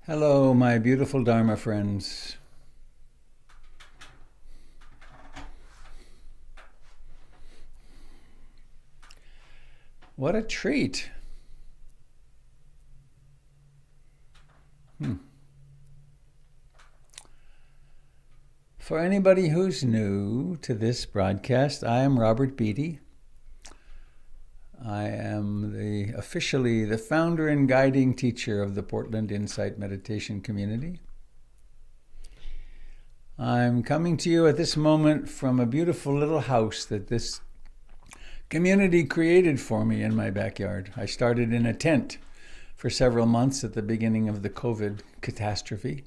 Hello, my beautiful Dharma friends. What a treat. For anybody who's new to this broadcast, I am Robert Beatty. I am officially the founder and guiding teacher of the Portland Insight Meditation Community. I'm coming to you at this moment from a beautiful little house that this community created for me in my backyard. I started in a tent for several months at the beginning of the COVID catastrophe.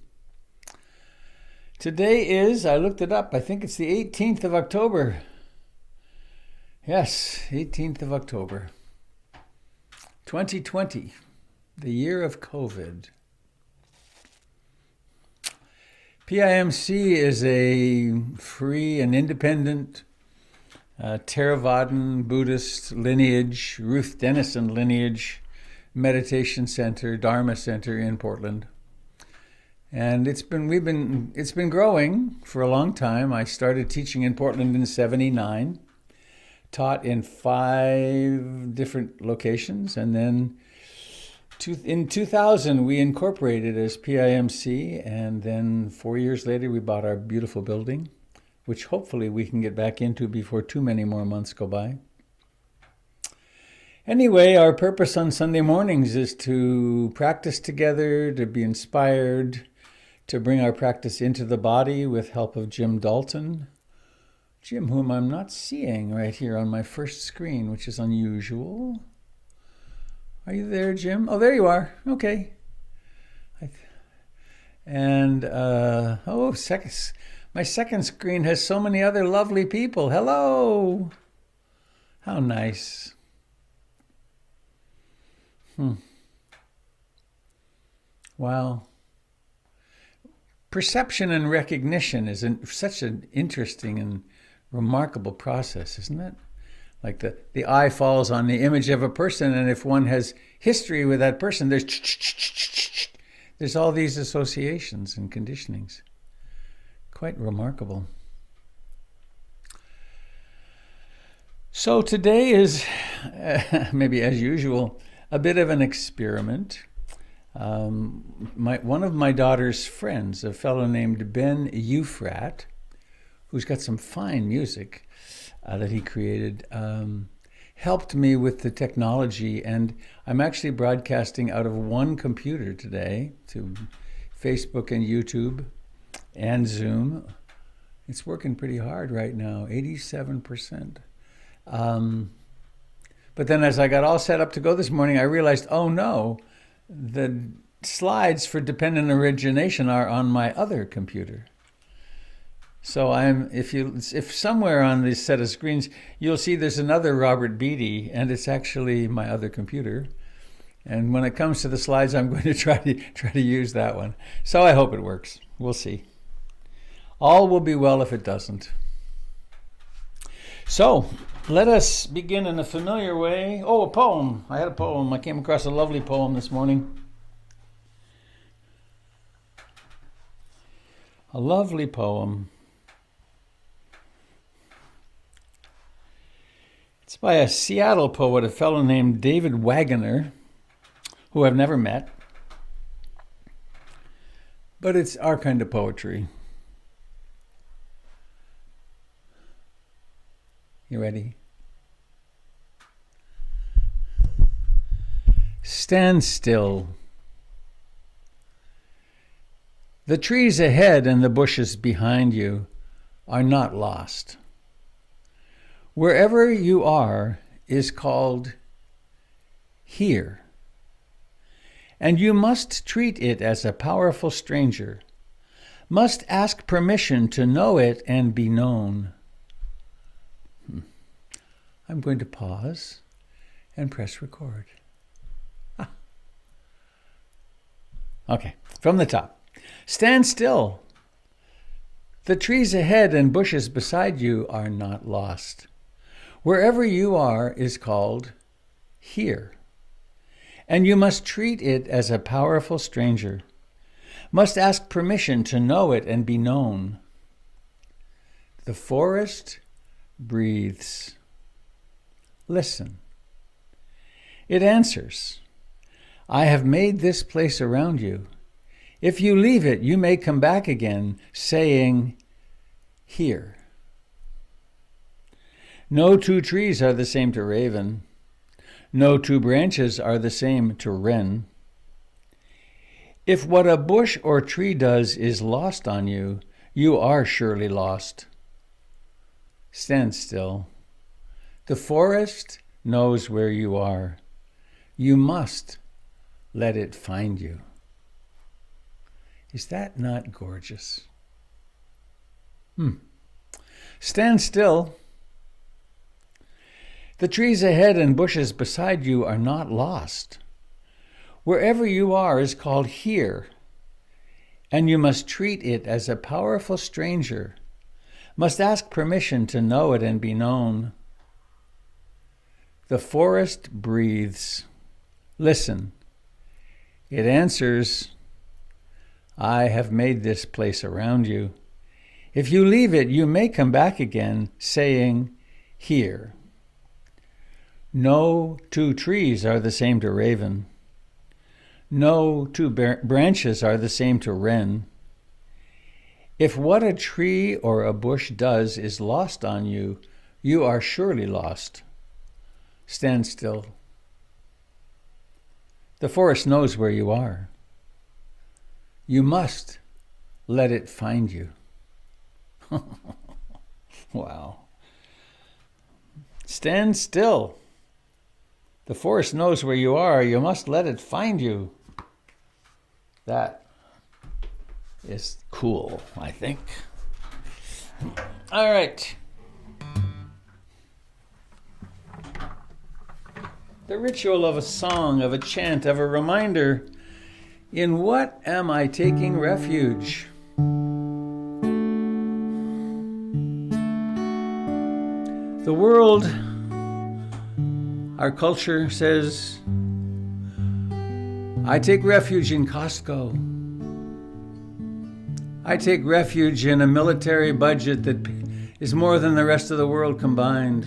Today is, I looked it up, I think it's the 18th of October. Yes, 18th of October. 2020, the year of COVID. PIMC is a free and independent Theravadan Buddhist lineage, Ruth Denison lineage, meditation center, Dharma center in Portland. And it's been growing for a long time. I started teaching in Portland in '79. Taught in 5 different locations, and then in 2000 we incorporated as PIMC, and then 4 years later we bought our beautiful building, which hopefully we can get back into before too many more months go by. Anyway, our purpose on Sunday mornings is to practice together, to be inspired, to bring our practice into the body with help of Jim Dalton. Jim, whom I'm not seeing right here on my first screen, which is unusual. Are you there, Jim? Oh, there you are. Okay. My second screen has so many other lovely people. Hello. How nice. Wow. Perception and recognition is such an interesting and remarkable process, isn't it? Like the eye falls on the image of a person, and if one has history with that person, there's all these associations and conditionings. Quite remarkable. So today is, maybe as usual, a bit of an experiment. One of my daughter's friends, a fellow named Ben Euphrat, who's got some fine music that he created, helped me with the technology, and I'm actually broadcasting out of one computer today to Facebook and YouTube and Zoom. It's working pretty hard right now, 87%. But then as I got all set up to go this morning, I realized, oh no, the slides for dependent origination are on my other computer. So if somewhere on this set of screens, you'll see there's another Robert Beatty, and it's actually my other computer. And when it comes to the slides, I'm going to try to use that one. So I hope it works. We'll see. All will be well if it doesn't. So let us begin in a familiar way. Oh, a poem. I had a poem. I came across a lovely poem this morning. A lovely poem. It's by a Seattle poet, a fellow named David Wagoner, who I've never met. But it's our kind of poetry. You ready? Stand still. The trees ahead and the bushes behind you are not lost. Wherever you are is called here, and you must treat it as a powerful stranger, must ask permission to know it and be known. I'm going to pause and press record. Okay, from the top. Stand still. The trees ahead and bushes beside you are not lost. Wherever you are is called here, and you must treat it as a powerful stranger, must ask permission to know it and be known. The forest breathes. Listen. It answers, I have made this place around you. If you leave it, you may come back again, saying, here. No two trees are the same to raven. No two branches are the same to wren. If what a bush or tree does is lost on you, you are surely lost. Stand still. The forest knows where you are. You must let it find you. Is that not gorgeous? Stand still. The trees ahead and bushes beside you are not lost. Wherever you are is called here, and you must treat it as a powerful stranger, must ask permission to know it and be known. The forest breathes. Listen. It answers, I have made this place around you. If you leave it, you may come back again, saying, here. No two trees are the same to raven. No two branches are the same to wren. If what a tree or a bush does is lost on you, you are surely lost. Stand still. The forest knows where you are. You must let it find you. Wow. Stand still. The forest knows where you are. You must let it find you. That is cool, I think. All right. The ritual of a song, of a chant, of a reminder. In what am I taking refuge? The world, our culture says, I take refuge in Costco. I take refuge in a military budget that is more than the rest of the world combined.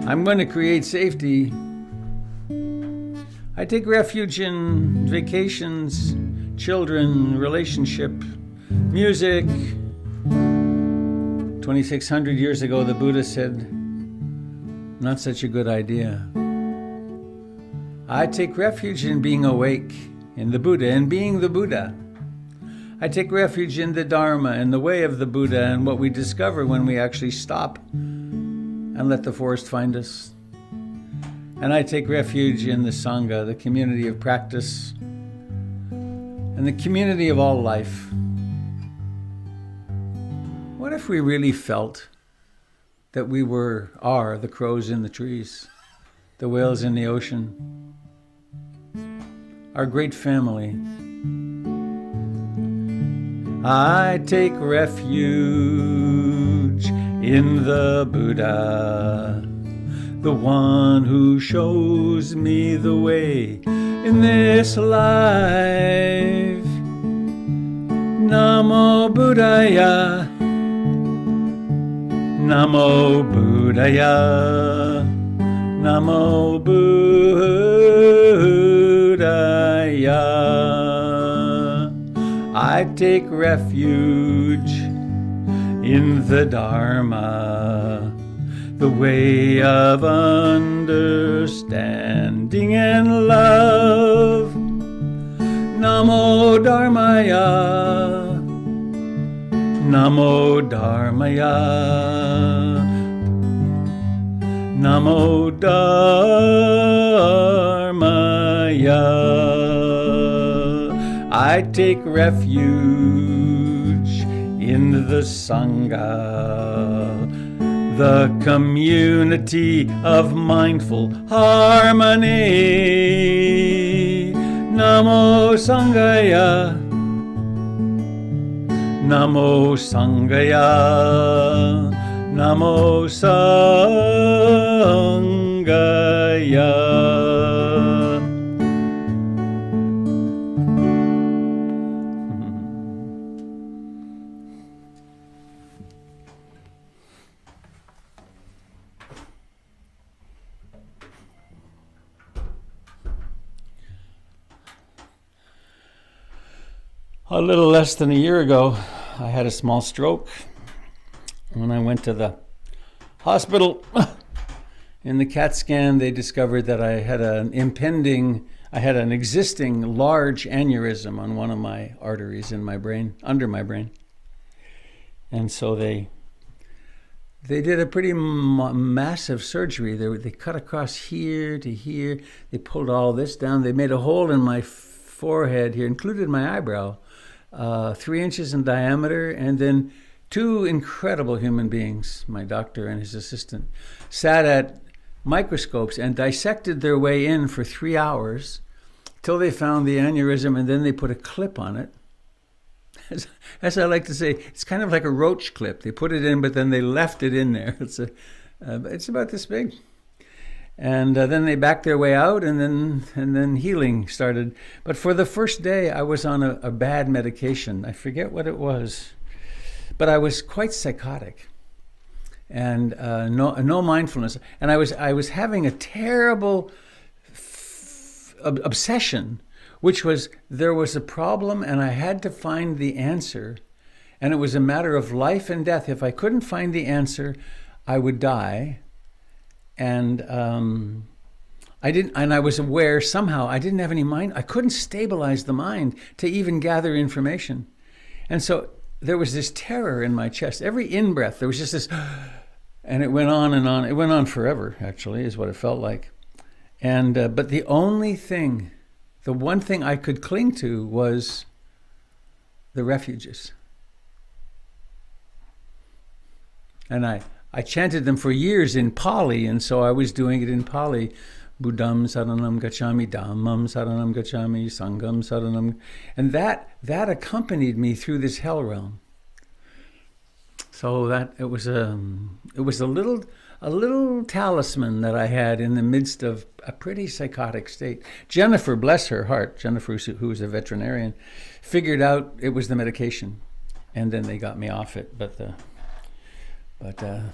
I'm going to create safety. I take refuge in vacations, children, relationship, music. 2,600 years ago, the Buddha said, not such a good idea. I take refuge in being awake, in the Buddha, and being the Buddha. I take refuge in the Dharma, and the way of the Buddha, and what we discover when we actually stop and let the forest find us. And I take refuge in the Sangha, the community of practice, and the community of all life. What if we really felt that we are the crows in the trees, the whales in the ocean, our great family? I take refuge in the Buddha, the one who shows me the way in this life. Namo Buddhaya, Namo Buddhaya, Namo Buddhaya. I take refuge in the Dharma, the way of understanding and love. Namo Dharmaya, Namo Dharmaya, Namo Dharmaya. I take refuge in the Sangha, the community of mindful harmony. Namo Sanghaya, Namo Sanghaya, Namo Sanghaya. A little less than a year ago, I had a small stroke. When I went to the hospital, in the CAT scan, they discovered that I had an existing large aneurysm on one of my arteries in my brain, under my brain. And so they did a pretty massive surgery. They cut across here to here. They pulled all this down. They made a hole in my forehead here, included my eyebrow, 3 inches in diameter, and then two incredible human beings, my doctor and his assistant, sat at microscopes and dissected their way in for 3 hours till they found the aneurysm, and then they put a clip on it. As I like to say, it's kind of like a roach clip. They put it in, but then they left it in there. It's about this big. And then they backed their way out, and then healing started. But for the first day, I was on a bad medication. I forget what it was, but I was quite psychotic, and no mindfulness. And I was having a terrible obsession, which was there was a problem, and I had to find the answer, and it was a matter of life and death. If I couldn't find the answer, I would die. And I didn't, and I was aware somehow I didn't have any mind. I couldn't stabilize the mind to even gather information. And so there was this terror in my chest. Every in-breath, there was just this, and it went on and on. It went on forever, actually, is what it felt like. And but the one thing I could cling to was the refuges. And I chanted them for years in Pali, and so I was doing it in Pali. Buddham saranam gacchami, Dhammam saranam gacchami, Sangham saranam. And that accompanied me through this hell realm. So that it was a little talisman that I had in the midst of a pretty psychotic state. Jennifer, bless her heart, Jennifer, who was a veterinarian, figured out it was the medication, and then they got me off it. But it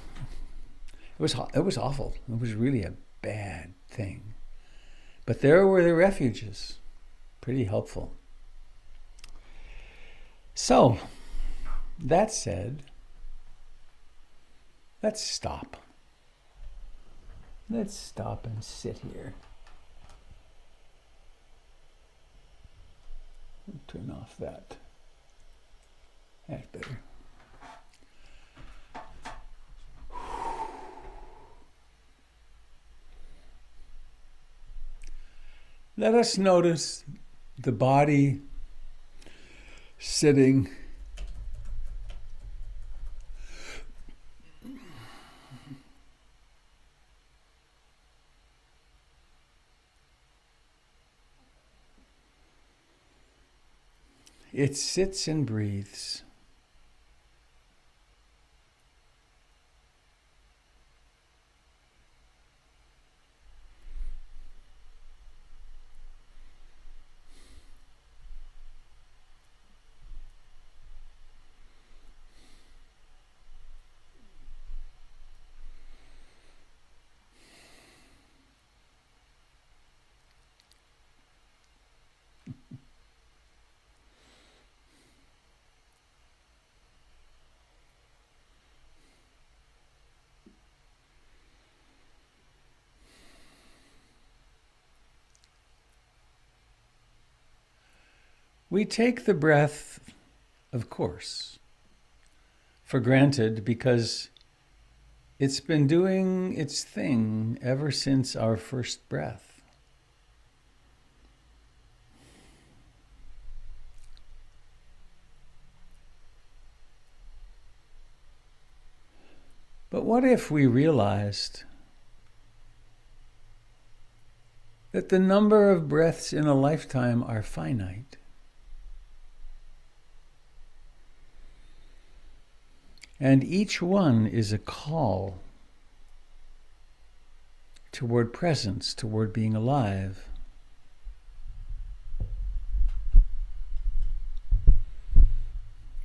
was awful. It was really a bad thing. But there were the refuges, pretty helpful. So, that said, let's stop. Let's stop and sit here. Turn off that. That's better. Let us notice the body sitting. It sits and breathes. We take the breath, of course, for granted because it's been doing its thing ever since our first breath. But what if we realized that the number of breaths in a lifetime are finite? And each one is a call toward presence, toward being alive.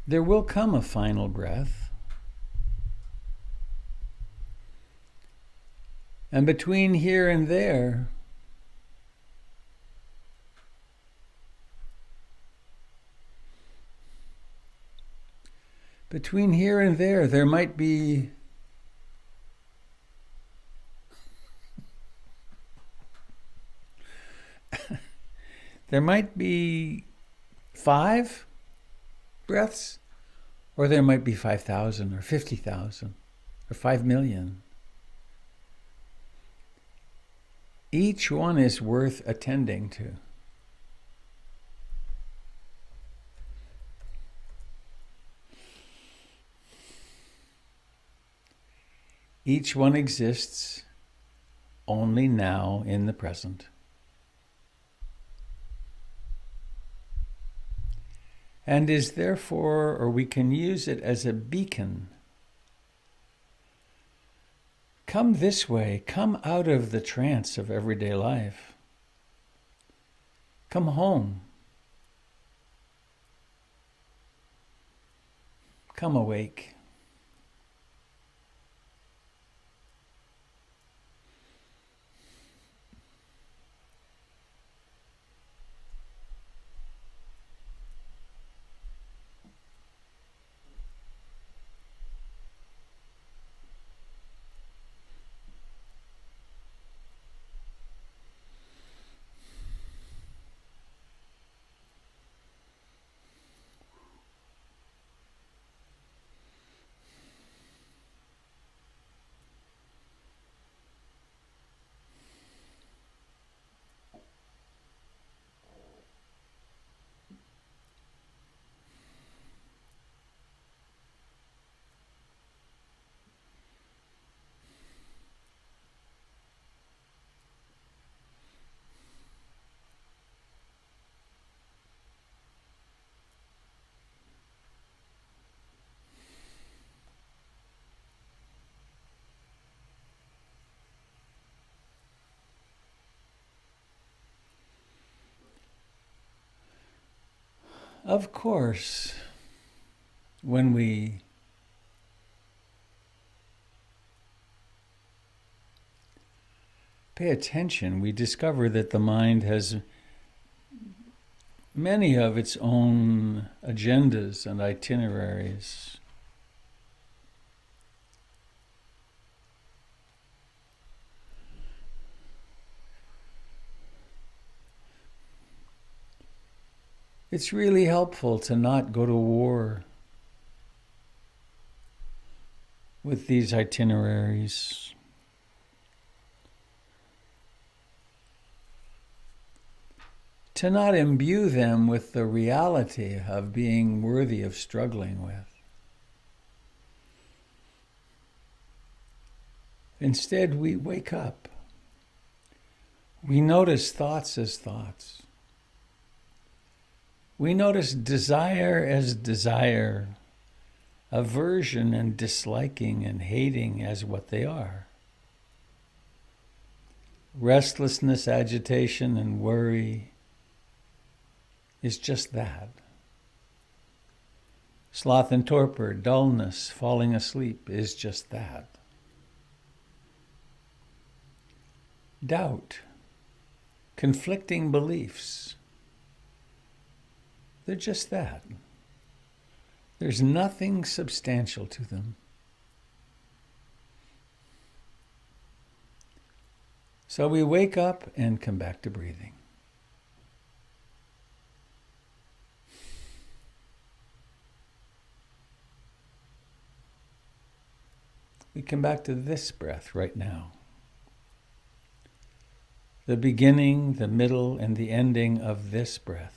There will come a final breath. And between here and there, Between here and there might be there might be 5 breaths, or there might be 5,000 or 50,000 or 5 million. Each one is worth attending to. Each one exists only now in the present. And is therefore, or we can use it as a beacon. Come this way, come out of the trance of everyday life. Come home. Come awake. Of course, when we pay attention, we discover that the mind has many of its own agendas and itineraries. It's really helpful to not go to war with these itineraries. To not imbue them with the reality of being worthy of struggling with. Instead, we wake up. We notice thoughts as thoughts. We notice desire as desire, aversion and disliking and hating as what they are. Restlessness, agitation, and worry is just that. Sloth and torpor, dullness, falling asleep is just that. Doubt, conflicting beliefs, they're just that. There's nothing substantial to them. So we wake up and come back to breathing. We come back to this breath right now. The beginning, the middle, and the ending of this breath.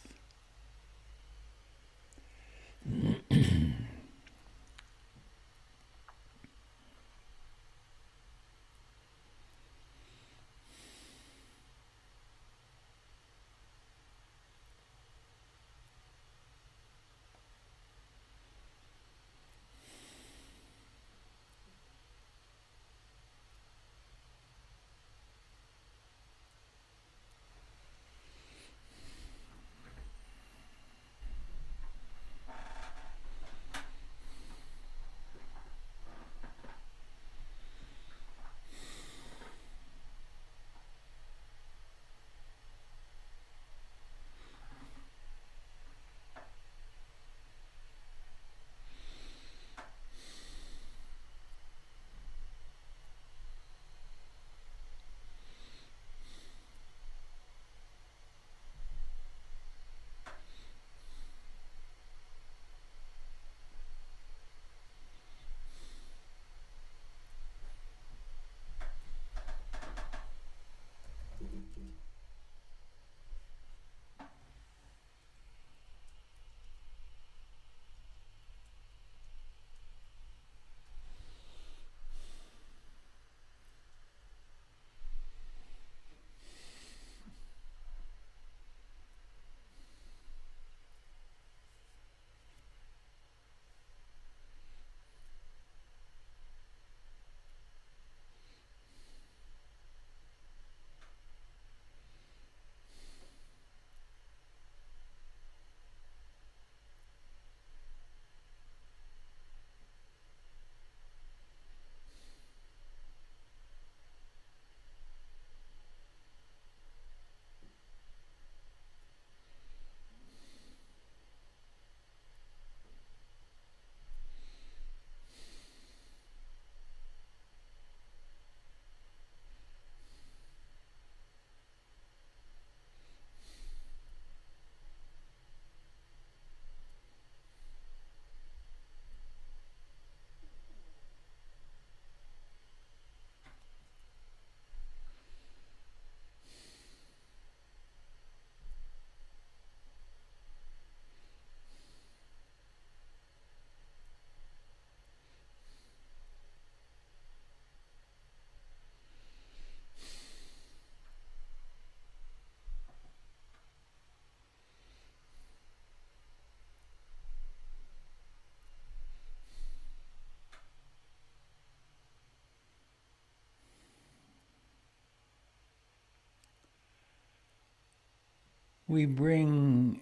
we bring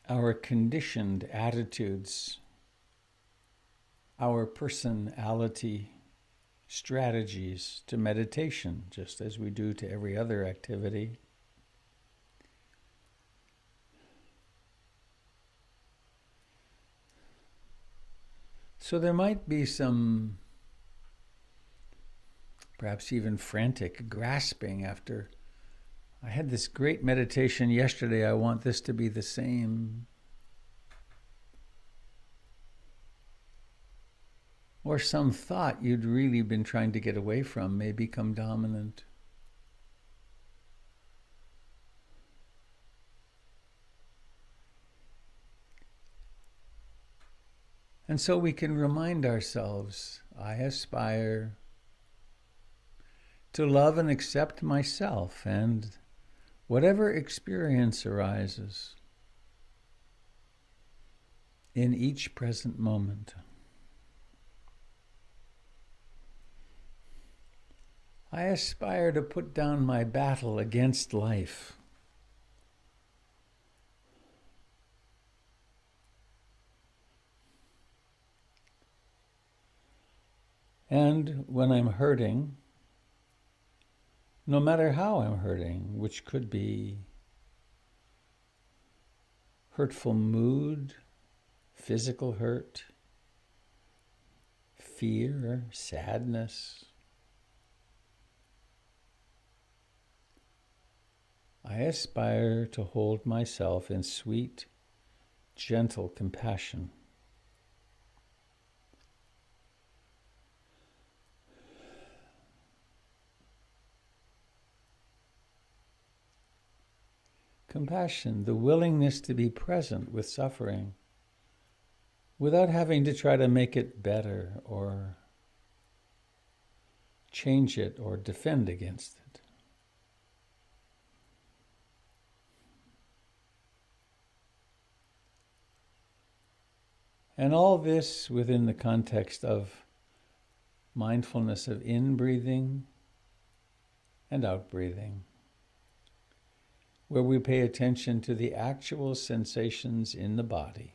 our conditioned attitudes, our personality, strategies to meditation, just as we do to every other activity. So there might be some, perhaps even frantic grasping after, I had this great meditation yesterday, I want this to be the same. Or some thought you'd really been trying to get away from may become dominant. And so we can remind ourselves, I aspire to love and accept myself and whatever experience arises in each present moment. I aspire to put down my battle against life. And when I'm hurting, no matter how I'm hurting, which could be hurtful mood, physical hurt, fear, sadness, I aspire to hold myself in sweet, gentle compassion. Compassion, the willingness to be present with suffering without having to try to make it better or change it or defend against it. And all this within the context of mindfulness of in-breathing and out-breathing, where we pay attention to the actual sensations in the body.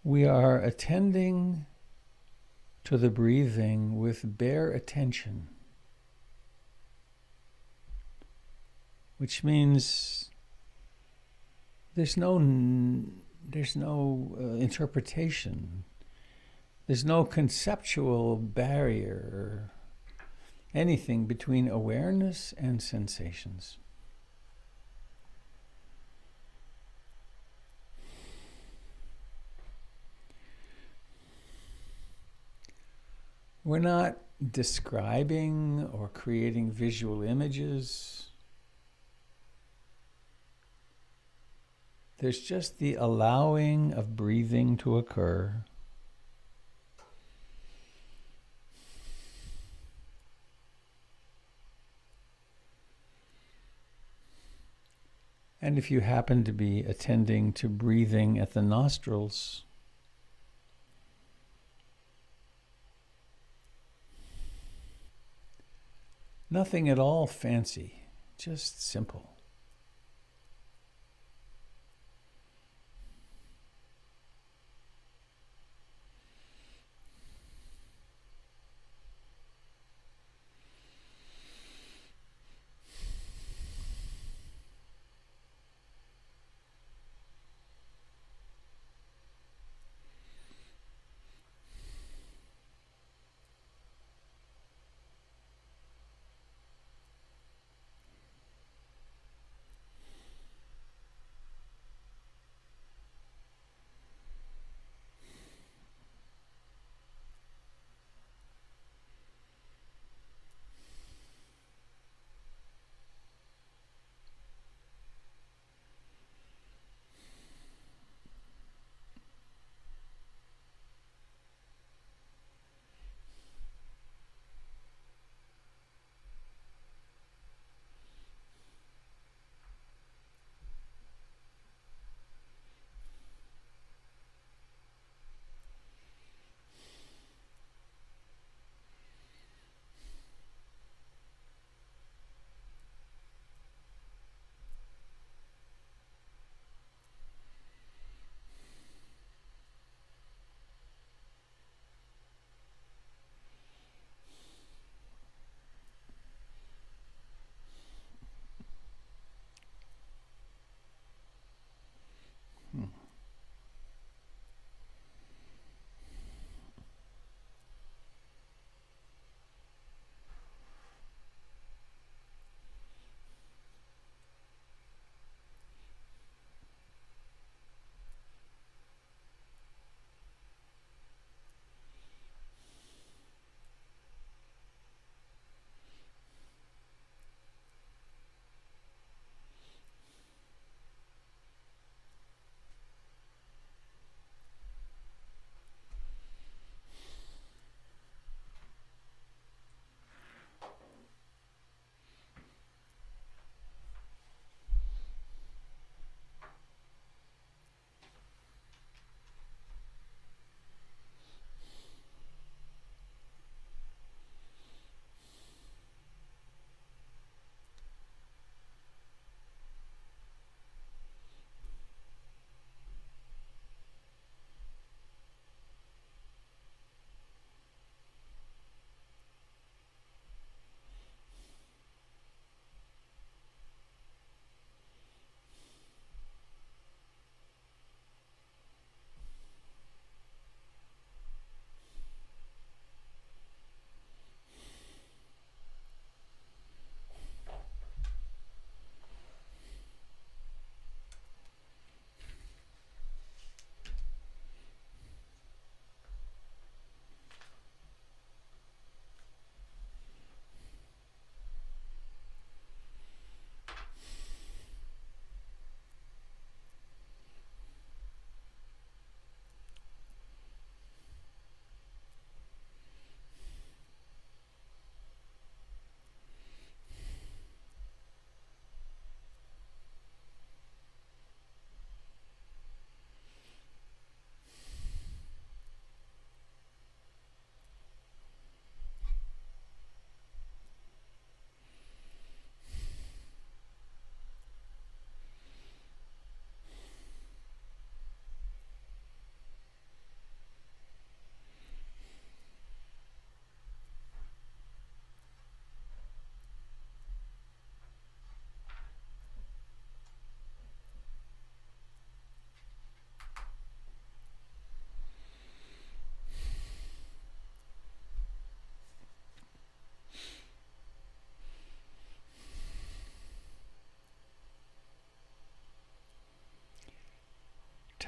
We are attending to the breathing with bare attention, which means there's no interpretation. There's no conceptual barrier or anything between awareness and sensations. We're not describing or creating visual images. There's just the allowing of breathing to occur. And if you happen to be attending to breathing at the nostrils, nothing at all fancy, just simple.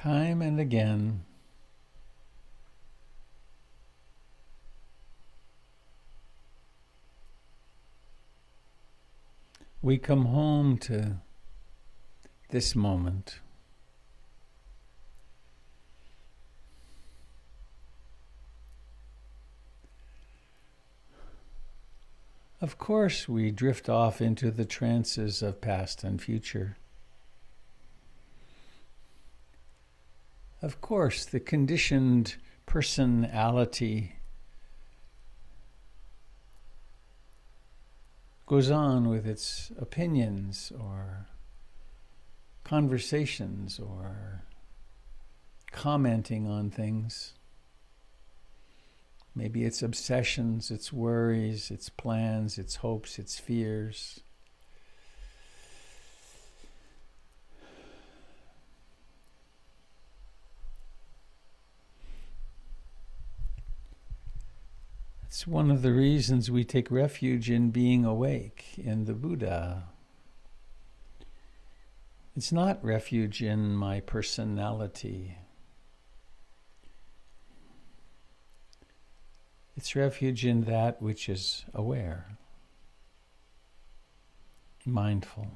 Time and again, we come home to this moment. Of course, we drift off into the trances of past and future. Of course, the conditioned personality goes on with its opinions or conversations or commenting on things. Maybe its obsessions, its worries, its plans, its hopes, its fears. It's one of the reasons we take refuge in being awake, in the Buddha. It's not refuge in my personality. It's refuge in that which is aware, mindful.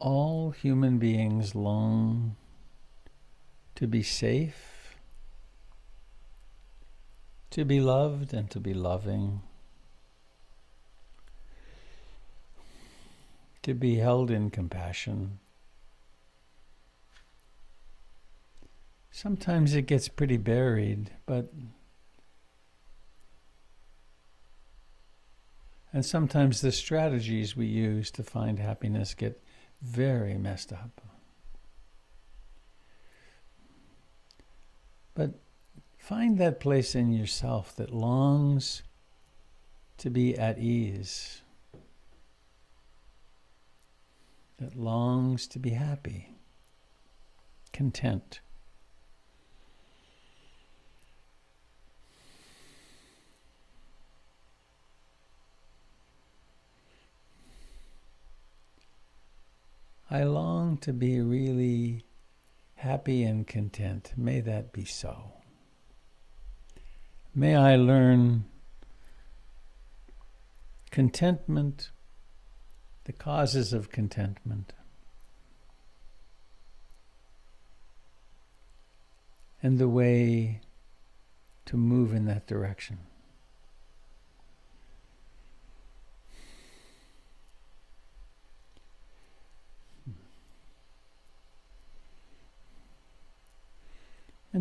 All human beings long to be safe, to be loved and to be loving, to be held in compassion. Sometimes it gets pretty buried, and sometimes the strategies we use to find happiness get very messed up. But find that place in yourself that longs to be at ease, that longs to be happy, content. I long to be really happy and content. May that be so. May I learn contentment, the causes of contentment, and the way to move in that direction.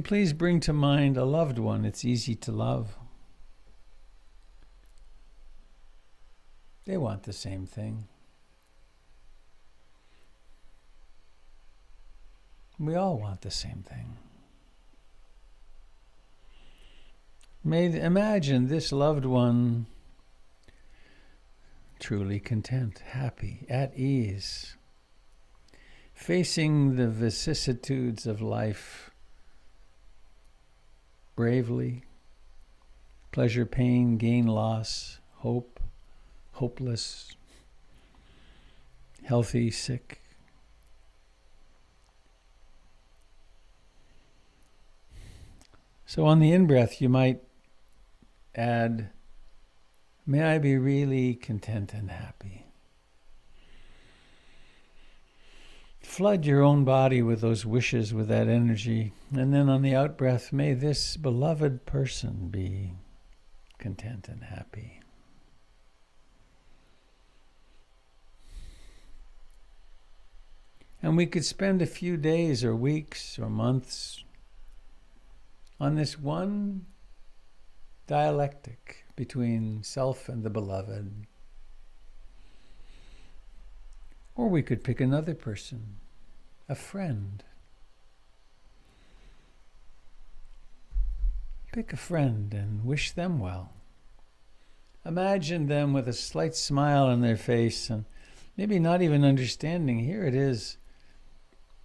And please bring to mind a loved one it's easy to love. They want the same thing. We all want the same thing. Imagine this loved one truly content, happy, at ease, facing the vicissitudes of life bravely, pleasure, pain, gain, loss, hope, hopeless, healthy, sick. So on the in-breath, you might add, may I be really content and happy. Flood your own body with those wishes, with that energy. And then on the out-breath, may this beloved person be content and happy. And we could spend a few days or weeks or months on this one dialectic between self and the beloved. Or we could pick another person, a friend. Pick a friend and wish them well. Imagine them with a slight smile on their face and maybe not even understanding, here it is,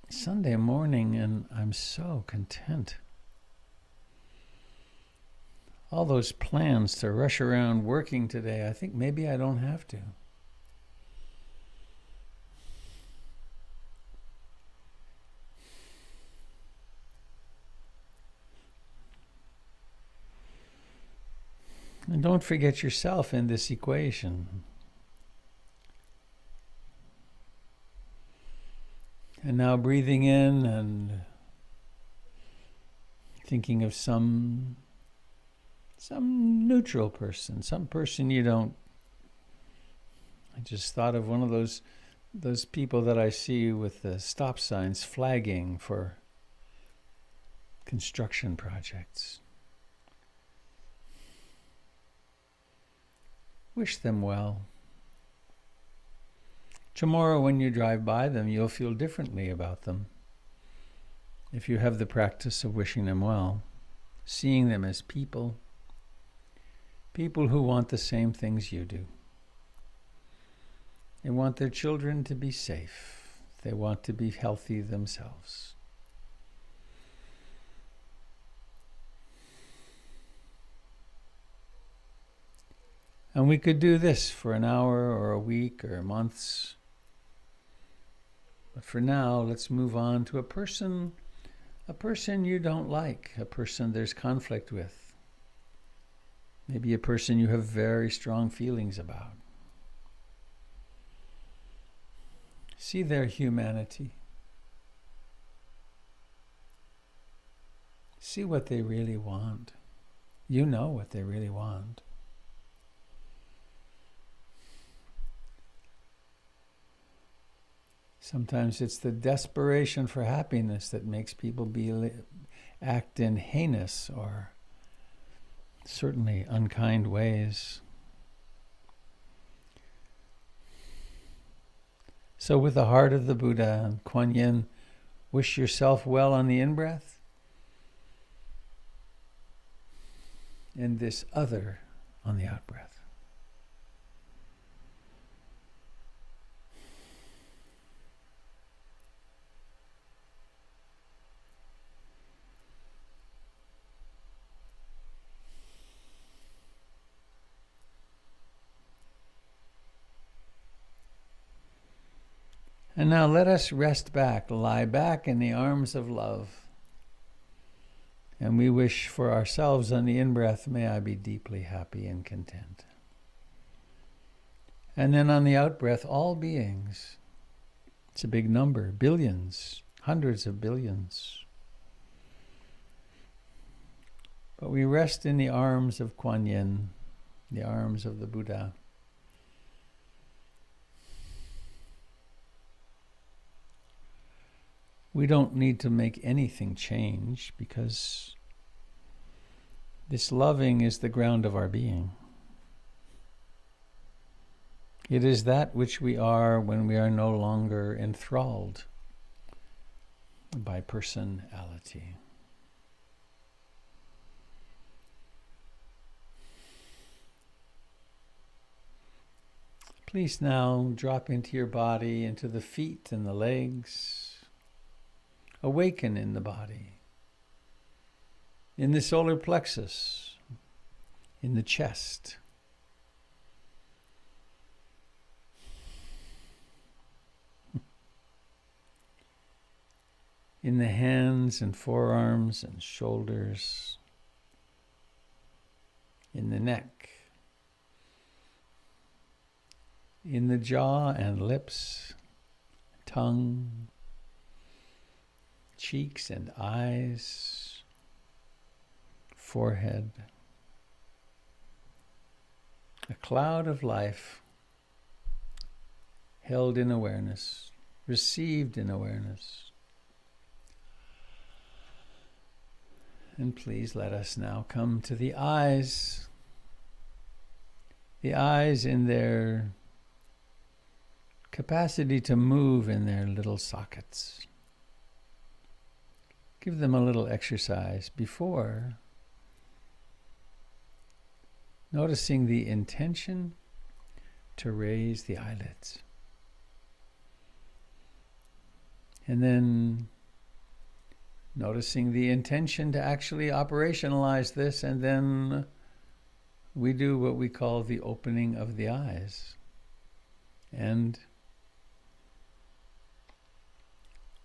Sunday morning, and I'm so content. All those plans to rush around working today, I think maybe I don't have to. And don't forget yourself in this equation. And now breathing in and thinking of some neutral person, some person you don't. I just thought of one of those people that I see with the stop signs flagging for construction projects. Wish them well. Tomorrow when you drive by them, you'll feel differently about them. If you have the practice of wishing them well, seeing them as people who want the same things you do. They want their children to be safe. They want to be healthy themselves. And we could do this for an hour or a week or months. But for now, let's move on to a person you don't like, a person there's conflict with. Maybe a person you have very strong feelings about. See their humanity. See what they really want. You know what they really want. Sometimes it's the desperation for happiness that makes people act in heinous or certainly unkind ways. So with the heart of the Buddha and Kuan Yin, wish yourself well on the in-breath, and this other on the out-breath. And now let us rest back, lie back in the arms of love. And we wish for ourselves on the in-breath, may I be deeply happy and content. And then on the out-breath, all beings. It's a big number, billions, hundreds of billions. But we rest in the arms of Kuan Yin, the arms of the Buddha. we don't need to make anything change, because this loving is the ground of our being. It is that which we are when we are no longer enthralled by personality. Please now drop into your body, into the feet and the legs. Awaken in the body, in the solar plexus, in the chest. In the hands and forearms and shoulders, in the neck, in the jaw and lips, tongue, cheeks and eyes, forehead. A cloud of life held in awareness, received in awareness. And please let us now come to the eyes. The eyes in their capacity to move in their little sockets. Give them a little exercise before noticing the intention to raise the eyelids. And then noticing the intention to actually operationalize this, and then we do what we call the opening of the eyes. And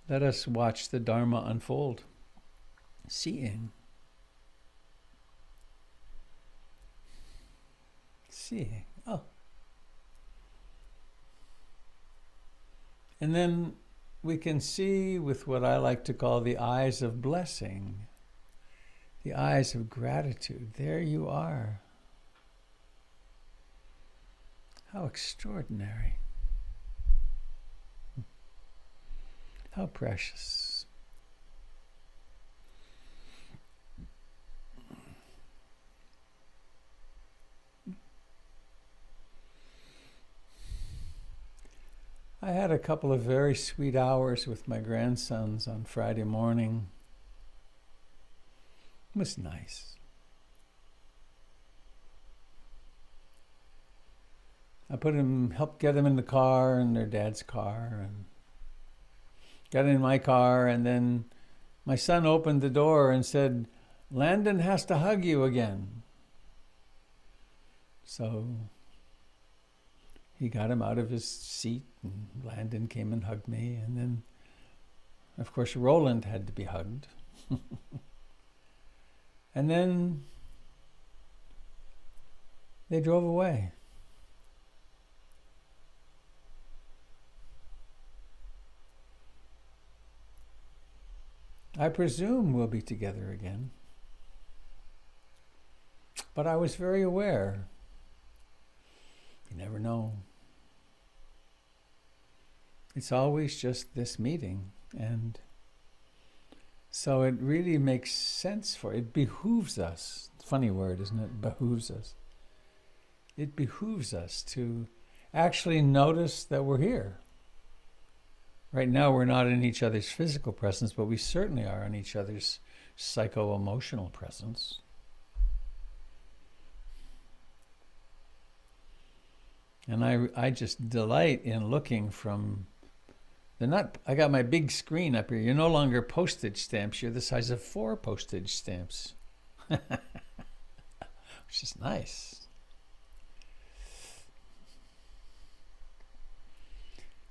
let us watch the Dharma unfold. Seeing. Oh. And then we can see with what I like to call the eyes of blessing, the eyes of gratitude. There you are. How extraordinary. How precious. I had a couple of very sweet hours with my grandsons on Friday morning. It was nice. I helped get them in the car, in their dad's car, and got in my car, and then my son opened the door and said, "Landon has to hug you again." So he got him out of his seat, and Landon came and hugged me. And then, of course, Roland had to be hugged. And then they drove away. I presume we'll be together again. But I was very aware. You never know. It's always just this meeting. And so it really makes sense it behooves us. Funny word, isn't it? Behooves us. It behooves us to actually notice that we're here. Right now we're not in each other's physical presence, but we certainly are in each other's psycho-emotional presence. And I just delight in looking from I got my big screen up here. You're no longer postage stamps. You're the size of 4 postage stamps. Which is nice.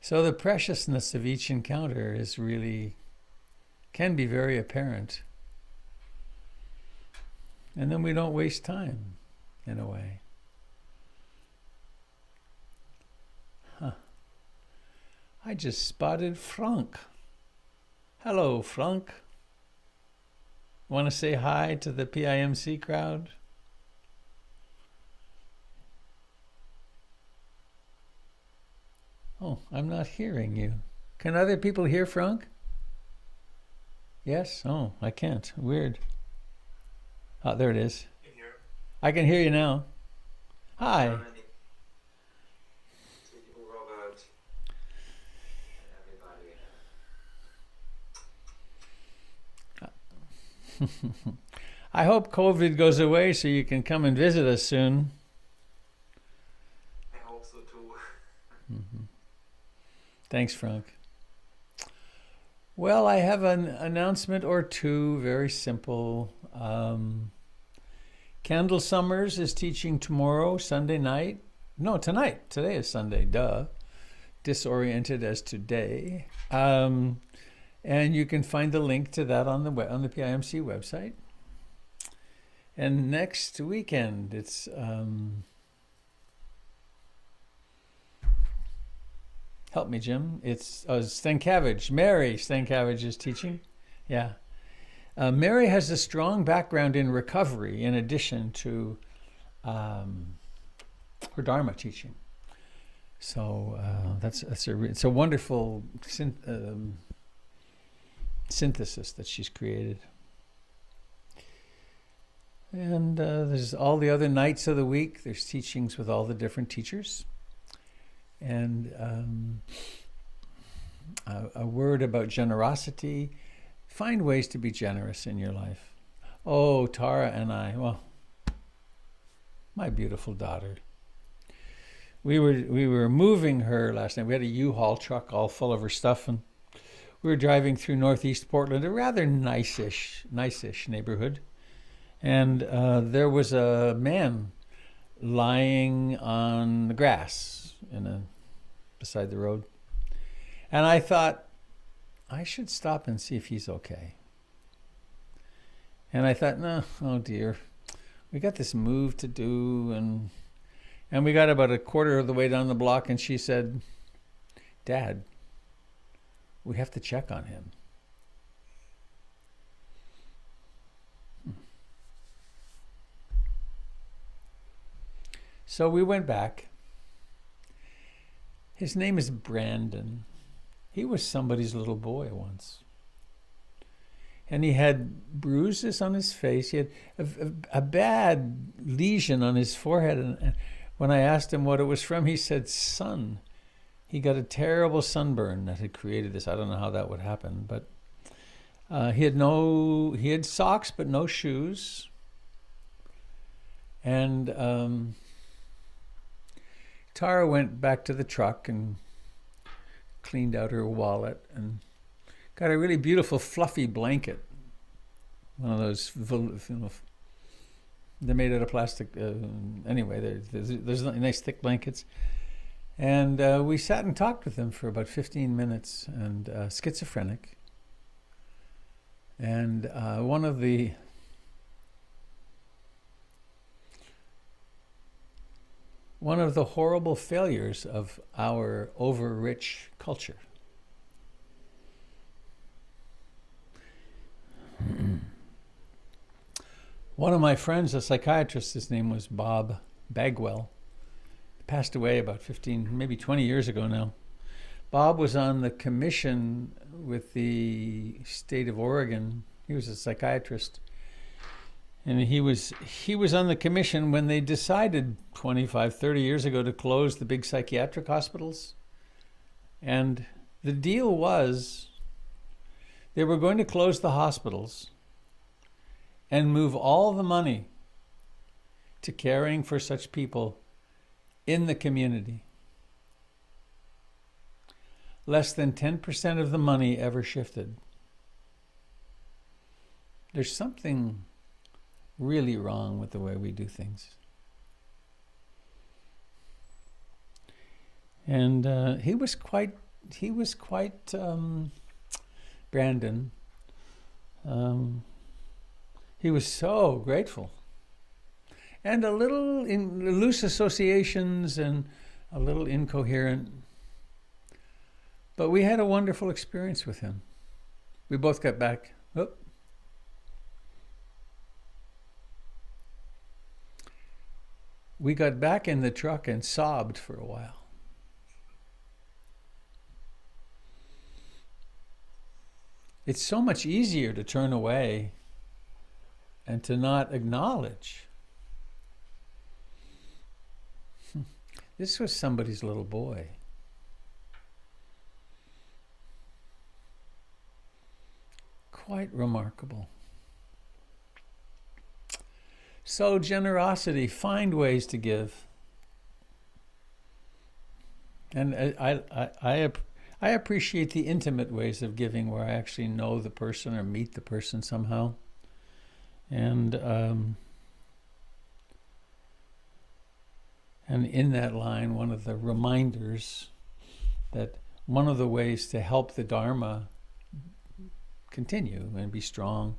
So the preciousness of each encounter can be very apparent. And then we don't waste time, in a way. I just spotted Frank. Hello, Frank. Want to say hi to the PIMC crowd? Oh, I'm not hearing you. Can other people hear Frank? Yes? Oh, I can't. Weird. Oh, there it is. You hear I can hear you now. Hi. Germany, City Robert, and everybody. I hope COVID goes away so you can come and visit us soon. I hope so too. Thanks, Frank. Well, I have an announcement or two, very simple. Candle Summers is teaching tomorrow, Sunday night. No, tonight. Today is Sunday, duh. Disoriented as today. And you can find the link to that on the PIMC website. And next weekend, it's help me, Jim. It's Stankavage. Mary Stankavage is teaching. Yeah. Mary has a strong background in recovery in addition to her Dharma teaching. So it's a wonderful synthesis that she's created. And there's all the other nights of the week. There's teachings with all the different teachers. And a word about generosity. Find ways to be generous in your life. Oh, Tara and I, well, my beautiful daughter. We were moving her last night. We had a U-Haul truck all full of her stuff, and we were driving through northeast Portland, a rather nice-ish neighborhood. And there was a man lying on the grass beside the road. And I thought, I should stop and see if he's okay. And I thought, no, oh dear, we got this move to do, and we got about a quarter of the way down the block, and she said, Dad, we have to check on him. So we went back. His name is Brandon. He was somebody's little boy once. And he had bruises on his face. He had a bad lesion on his forehead. And when I asked him what it was from, he said, sun. He got a terrible sunburn that had created this. I don't know how that would happen, but he had socks, but no shoes. And Tara went back to the truck and cleaned out her wallet and got a really beautiful fluffy blanket. One of those, they're made out of plastic. Anyway, there's nice thick blankets. And we sat and talked with him for about 15 minutes, and schizophrenic. And one of the horrible failures of our over-rich culture. One of my friends, a psychiatrist, his name was Bob Bagwell, passed away about 15, maybe 20 years ago now. Bob was on the commission with the state of Oregon. He was a psychiatrist. And he was on the commission when they decided 25, 30 years ago to close the big psychiatric hospitals. And the deal was they were going to close the hospitals and move all the money to caring for such people in the community. Less than 10% of the money ever shifted. There's something really wrong with the way we do things. And he was quite Brandon. He was so grateful. And a little in loose associations and a little incoherent. But we had a wonderful experience with him. We both got back. Oh. We got back in the truck and sobbed for a while. it's so much easier to turn away and to not acknowledge. This was somebody's little boy. Quite remarkable. So generosity, find ways to give. And I appreciate the intimate ways of giving where I actually know the person or meet the person somehow. And in that line, one of the reminders that one of the ways to help the Dharma continue and be strong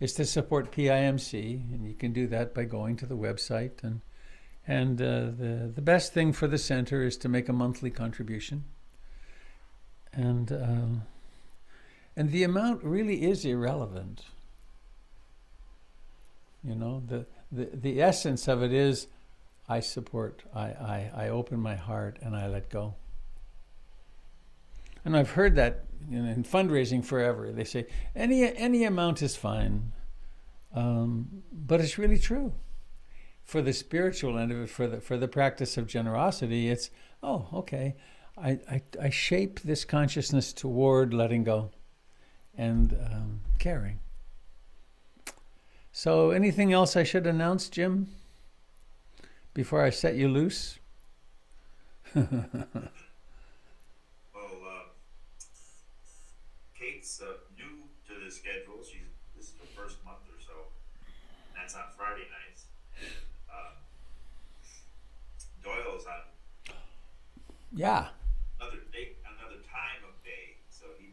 is to support PIMC, and you can do that by going to the website. And the best thing for the center is to make a monthly contribution. And the amount really is irrelevant. You know, the essence of it is, I support, I open my heart and I let go. And I've heard that in fundraising forever. They say any amount is fine, but it's really true. For the spiritual end of it, for the practice of generosity, it's okay. I shape this consciousness toward letting go and caring. So, anything else I should announce, Jim, before I set you loose? Kate's new to the schedule. This is the first month or so. That's on Friday nights. And Doyle's on another date, another time of day. So he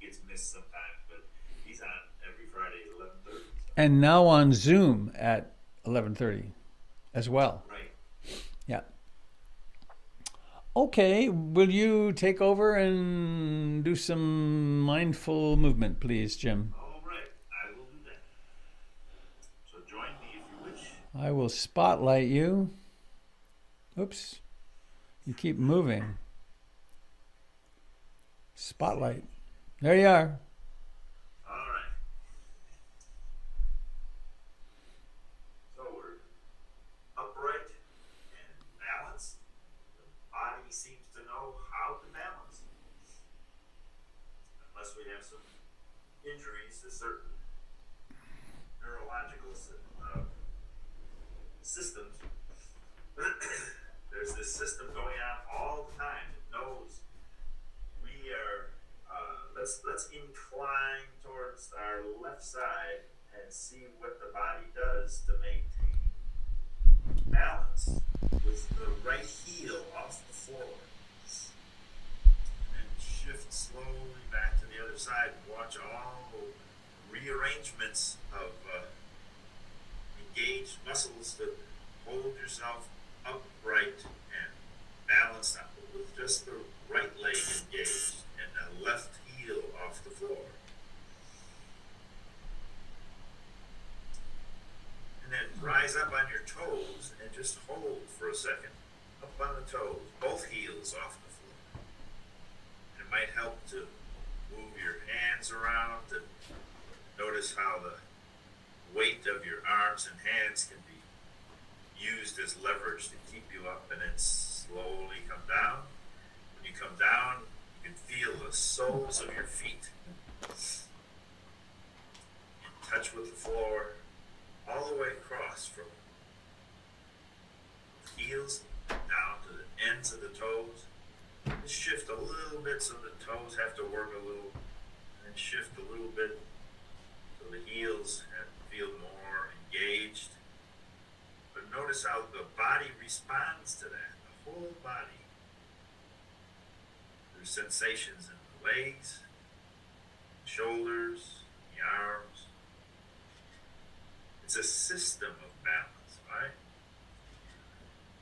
gets missed sometimes, but he's on every Friday at 11:30. So. And now on Zoom at 11:30 as well. Right. Yeah. Okay, will you take over and do some mindful movement, please, Jim? All right, I will do that. So join me if you wish. I will spotlight you. Oops. You keep moving. Spotlight. There you are. All right. So we're upright and balanced. The body seems to know how to balance. Unless we have some injuries to certain neurological systems. There's this system going on all the time. It knows we are. Let's incline towards our left side and see what the body does to maintain balance with the right heel off the floor. And then shift slowly back to the other side and watch all rearrangements of engaged muscles to hold yourself upright and balanced out with just the right leg engaged and the left heel off the floor. And then rise up on your toes and just hold for a second. Up on the toes, both heels off the floor. And it might help to move your hands around and notice how the weight of your arms and hands can be used as leverage to keep you up, and then slowly come down. When you come down, you can feel the soles of your feet in touch with the floor all the way across from the heels down to the ends of the toes. Just shift a little bit so the toes have to work a little, and then shift a little bit so the heels feel more engaged. But notice how the body responds to that, the whole body. There's sensations in the legs, shoulders, the arms. It's a system of balance, right?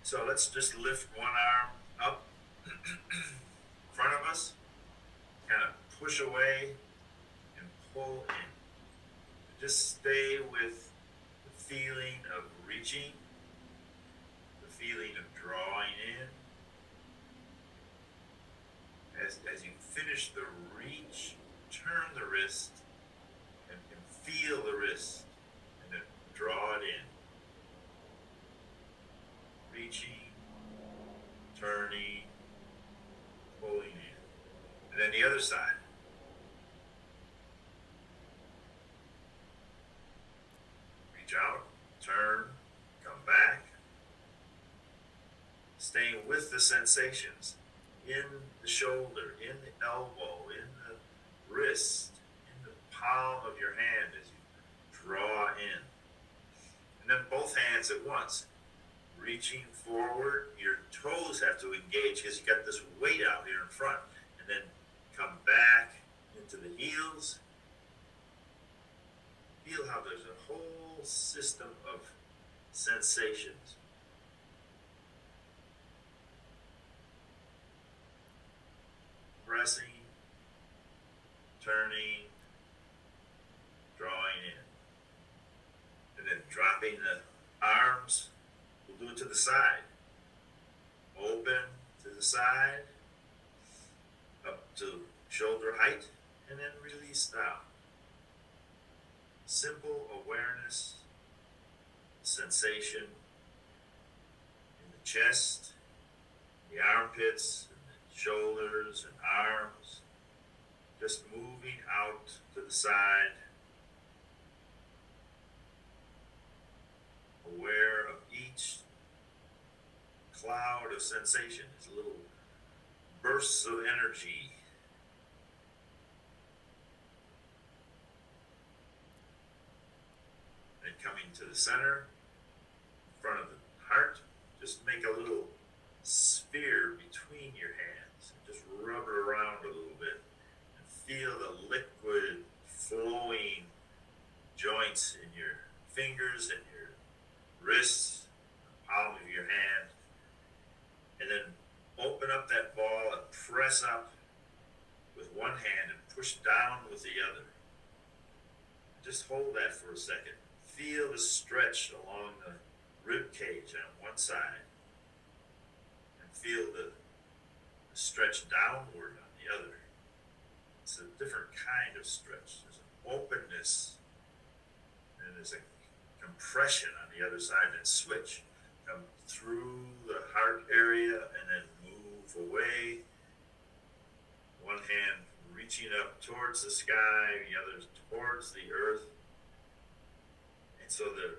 So let's just lift one arm up in front of us, kind of push away and pull in. Just stay with the feeling of reaching, the feeling of drawing in. As you finish the reach, turn the wrist and feel the wrist and then draw it in. Reaching, turning, pulling in. And then the other side. Reach out, turn, come back. Staying with the sensations in the shoulder, in the elbow, in the wrist, in the palm of your hand as you draw in. And then both hands at once. Reaching forward, your toes have to engage because you got this weight out here in front. And then come back into the heels. Feel how there's a whole system of sensations. Pressing, turning, drawing in. And then dropping the arms. We'll do it to the side. Open to the side, up to shoulder height, and then release down. Simple awareness, sensation in the chest, the armpits, and the shoulders and arms, just moving out to the side, aware of each cloud of sensation, these little bursts of energy. And coming to the center, in front of the heart, just make a little sphere between your hands. And just rub it around a little bit. And feel the liquid flowing joints in your fingers and your wrists, the palm of your hand. And then open up that ball and press up with one hand and push down with the other. Just hold that for a second. Feel the stretch along the rib cage on one side and feel the stretch downward on the other. It's a different kind of stretch. There's an openness and there's a compression on the other side, and then switch. Come through the heart area and then move away. One hand reaching up towards the sky, the other towards the earth. And so the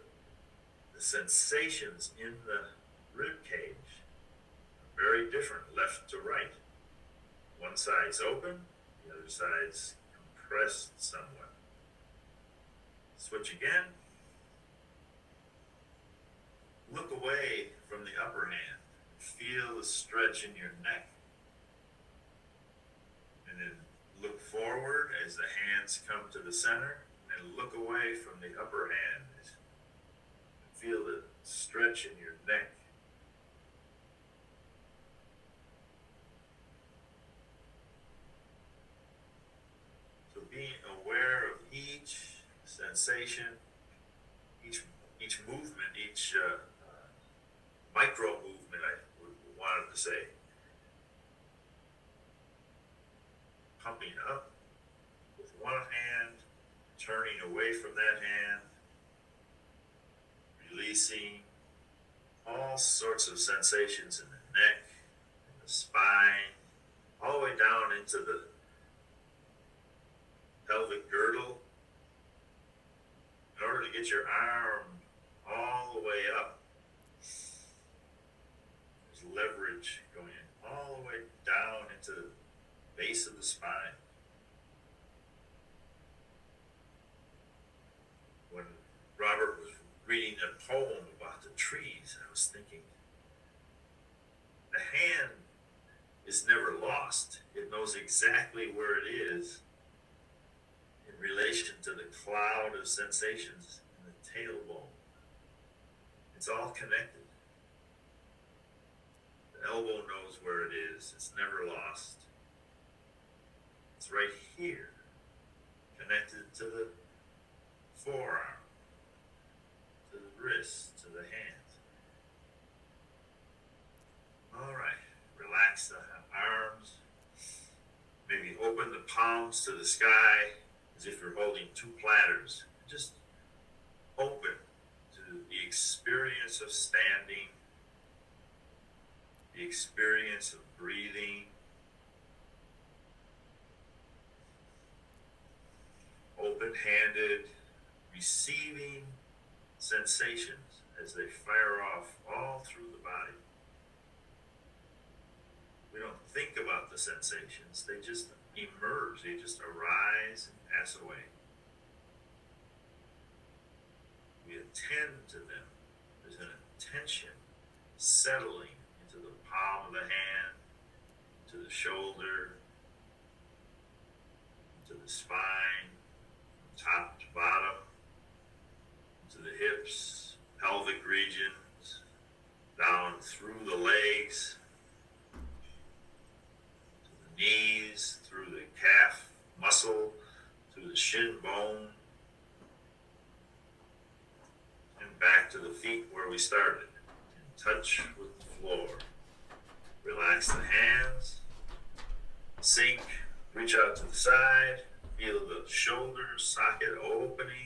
sensations in the rib cage are very different, left to right. One side's open, the other side's compressed somewhat. Switch again. Look away from the upper hand. Feel the stretch in your neck. And then look forward as the hands come to the center. And look away from the upper hand. Feel the stretch in your neck. So being aware of each sensation, each movement, each micro movement, I wanted to say. Pumping up with one hand, turning away from that hand, releasing all sorts of sensations in the neck, in the spine, all the way down into the pelvic girdle, in order to get your arm all the way up. There's leverage going all the way down into the base of the spine. When Robert was reading a poem about the trees, I was thinking, the hand is never lost. It knows exactly where it is in relation to the cloud of sensations in the tailbone. It's all connected. The elbow knows where it is. It's never lost. It's right here, connected to the forearm, to the wrist, to the hand. All right, relax the arms, Maybe open the palms to the sky as if you're holding two platters. Just open to the experience of standing, the experience of breathing, open-handed, receiving sensations as they fire off all through the body. We don't think about the sensations, they just emerge, they just arise and pass away. We attend to them. There's an attention settling into the palm of the hand, to the shoulder, to the spine, from top to bottom, to the hips, pelvic regions, down through the legs, to the knees, through the calf muscle, to the shin bone, and back to the feet where we started, in touch with the floor. Relax the hands, sink, reach out to the side, feel the shoulder socket opening,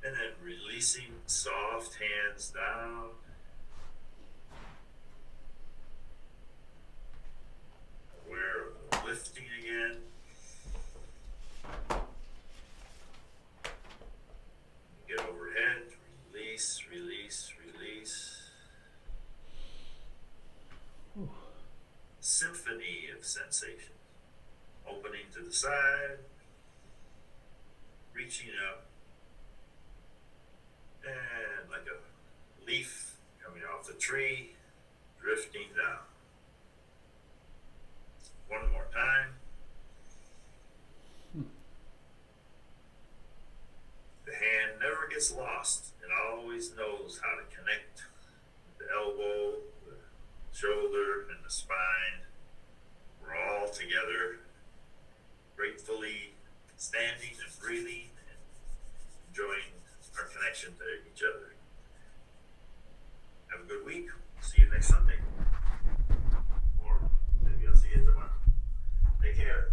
and then releasing soft hands down. Aware of the lifting again. Get overhead, release. Symphony of sensations. Opening to the side, reaching up, and like a leaf coming off the tree, drifting down. One more time. The hand never gets lost. It always knows how to connect the elbow, the shoulder, and the spine. We're all together, gratefully standing and breathing and enjoying our connection to each other. Have a good week. See you next Sunday. Or maybe I'll see you tomorrow. Take care.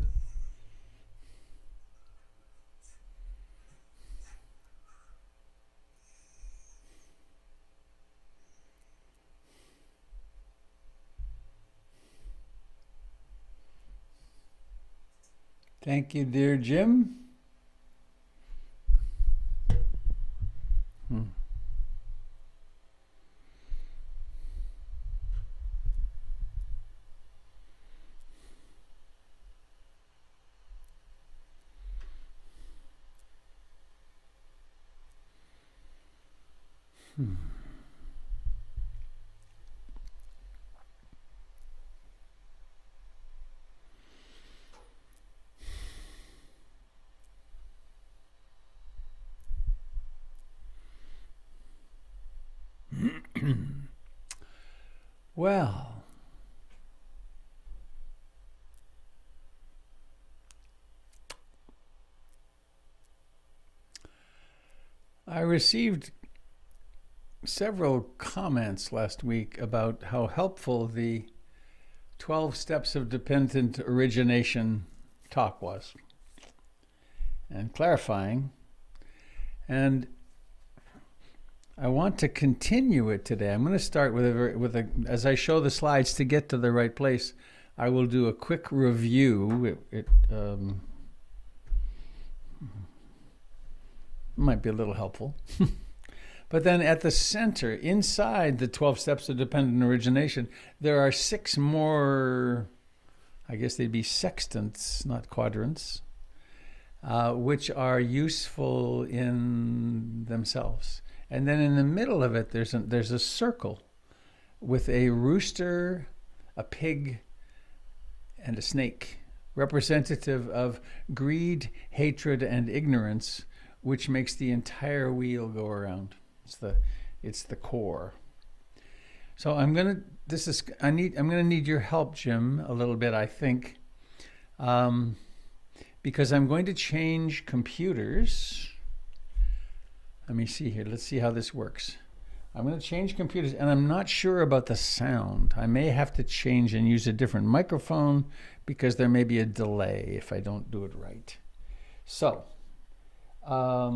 Thank you, dear Jim. Well, I received several comments last week about how helpful the 12 steps of dependent origination talk was, and clarifying. And I want to continue it today. I'm going to start with a as I show the slides to get to the right place, I will do a quick review. It might be a little helpful. But then at the center, inside the 12 steps of dependent origination, there are 6 more, I guess they'd be sextants, not quadrants, which are useful in themselves. And then in the middle of it, there's a circle with a rooster, a pig, and a snake, representative of greed, hatred, and ignorance, which makes the entire wheel go around. It's the core. So I'm gonna need your help, Jim, a little bit, I think, because I'm going to change computers. Let me see here. Let's see how this works. I'm going to change computers, and I'm not sure about the sound. I may have to change and use a different microphone because there may be a delay if I don't do it right. So, let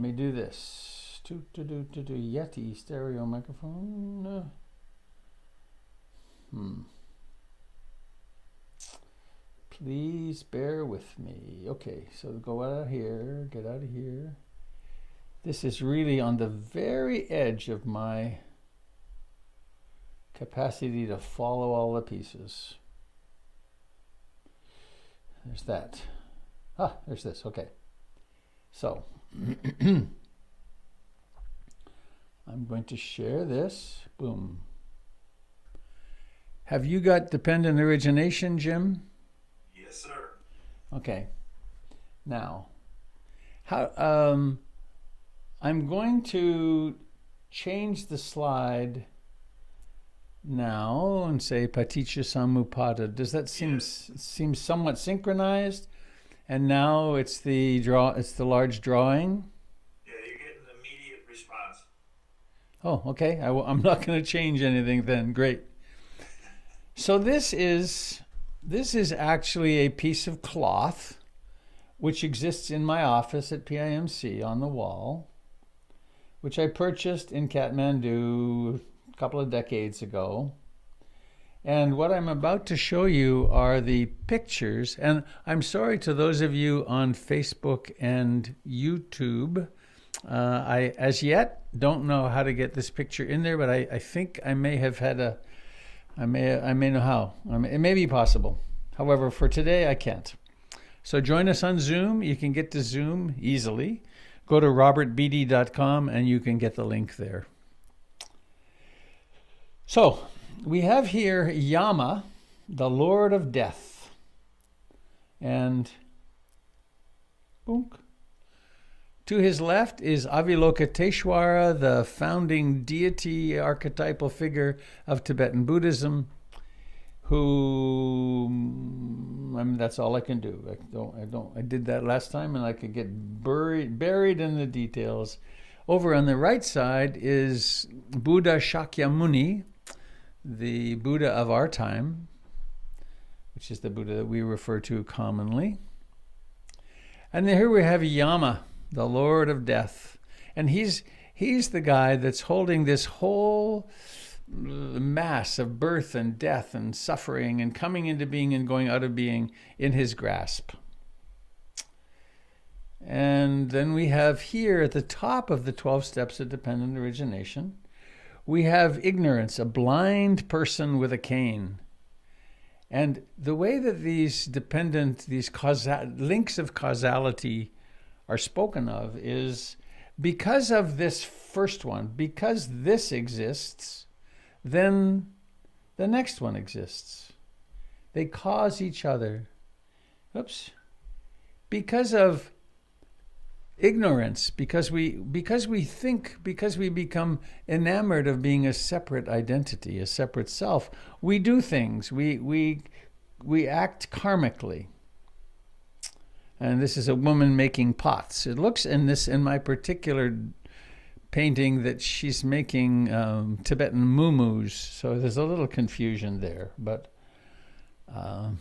me do this. Yeti stereo microphone. Please bear with me. Okay, so go out of here, get out of here. This is really on the very edge of my capacity to follow all the pieces. There's that. There's this. Okay. So, I'm going to share this. Boom. Have you got dependent origination, Jim? Yes, sir. Okay. Now, how? I'm going to change the slide now and say Paticca Samuppada. Does that seem somewhat synchronized? And now it's the large drawing. Yeah, you're getting an immediate response. Oh, okay. I'm not going to change anything then. Great. So this is actually a piece of cloth which exists in my office at PIMC on the wall, which I purchased in Kathmandu a couple of decades ago. And what I'm about to show you are the pictures. And I'm sorry to those of you on Facebook and YouTube. I, as yet, don't know how to get this picture in there, but I think I may have had I may know how. It may be possible. However, for today, I can't. So join us on Zoom. You can get to Zoom easily. Go to robertbeatty.com and you can get the link there. So, we have here Yama, the Lord of Death. And boom. To his left is Avalokiteshvara, the founding deity, archetypal figure of Tibetan Buddhism, that's all I can do. I did that last time and I could get buried in the details. Over on the right side is Buddha Shakyamuni, the Buddha of our time, which is the Buddha that we refer to commonly. And then here we have Yama, the Lord of Death. And he's the guy that's holding this whole mass of birth and death and suffering and coming into being and going out of being in his grasp. And then we have here at the top of the 12 steps of dependent origination, we have ignorance, a blind person with a cane. And the way that these links of causality are spoken of is because of this first one, because this exists, then the next one exists. They cause each other. Oops. Because of ignorance, because we become enamored of being a separate identity, a separate self, we do things. We act karmically. And this is a woman making pots. It looks in my particular painting that she's making Tibetan muumuus. So there's a little confusion there. But all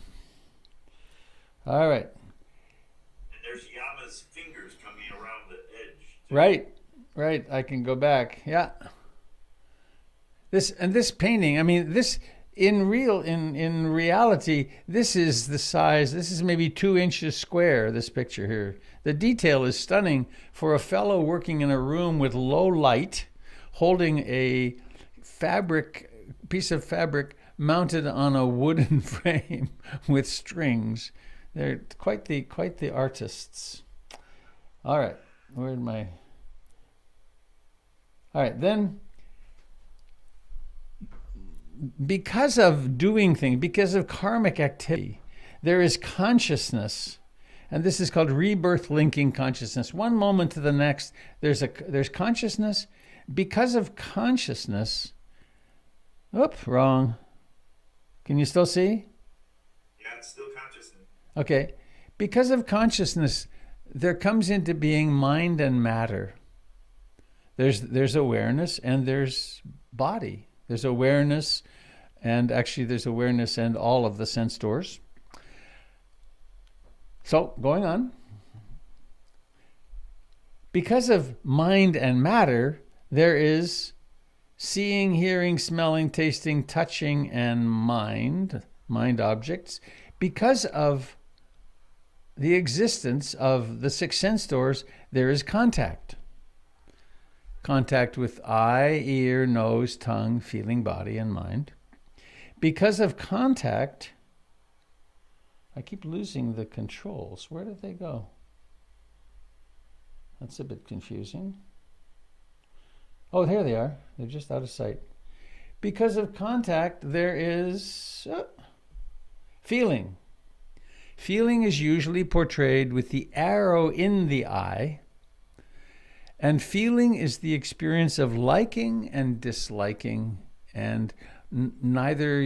right. And there's Yama's fingers coming around the edge. Right. I can go back. Yeah. This painting, I mean, this in reality, this is the size. This is maybe 2 inches square. This picture here. The detail is stunning for a fellow working in a room with low light, holding a piece of fabric mounted on a wooden frame with strings. They're quite the artists. All right, then. Because of doing things, because of karmic activity, there is consciousness, and this is called rebirth linking consciousness. One moment to the next, there's consciousness. Because of consciousness, wrong. Can you still see? Yeah, it's still consciousness. Okay. Because of consciousness, there comes into being mind and matter. There's awareness and there's body. There's awareness, and actually there's awareness and all of the sense doors. So, going on. Because of mind and matter, there is seeing, hearing, smelling, tasting, touching, and mind objects. Because of the existence of the six sense doors, there is contact. Contact with eye, ear, nose, tongue, feeling, body, and mind. Because of contact, I keep losing the controls. Where did they go? That's a bit confusing. Oh, here they are. They're just out of sight. Because of contact, there is feeling. Feeling is usually portrayed with the arrow in the eye. And feeling is the experience of liking and disliking, and neither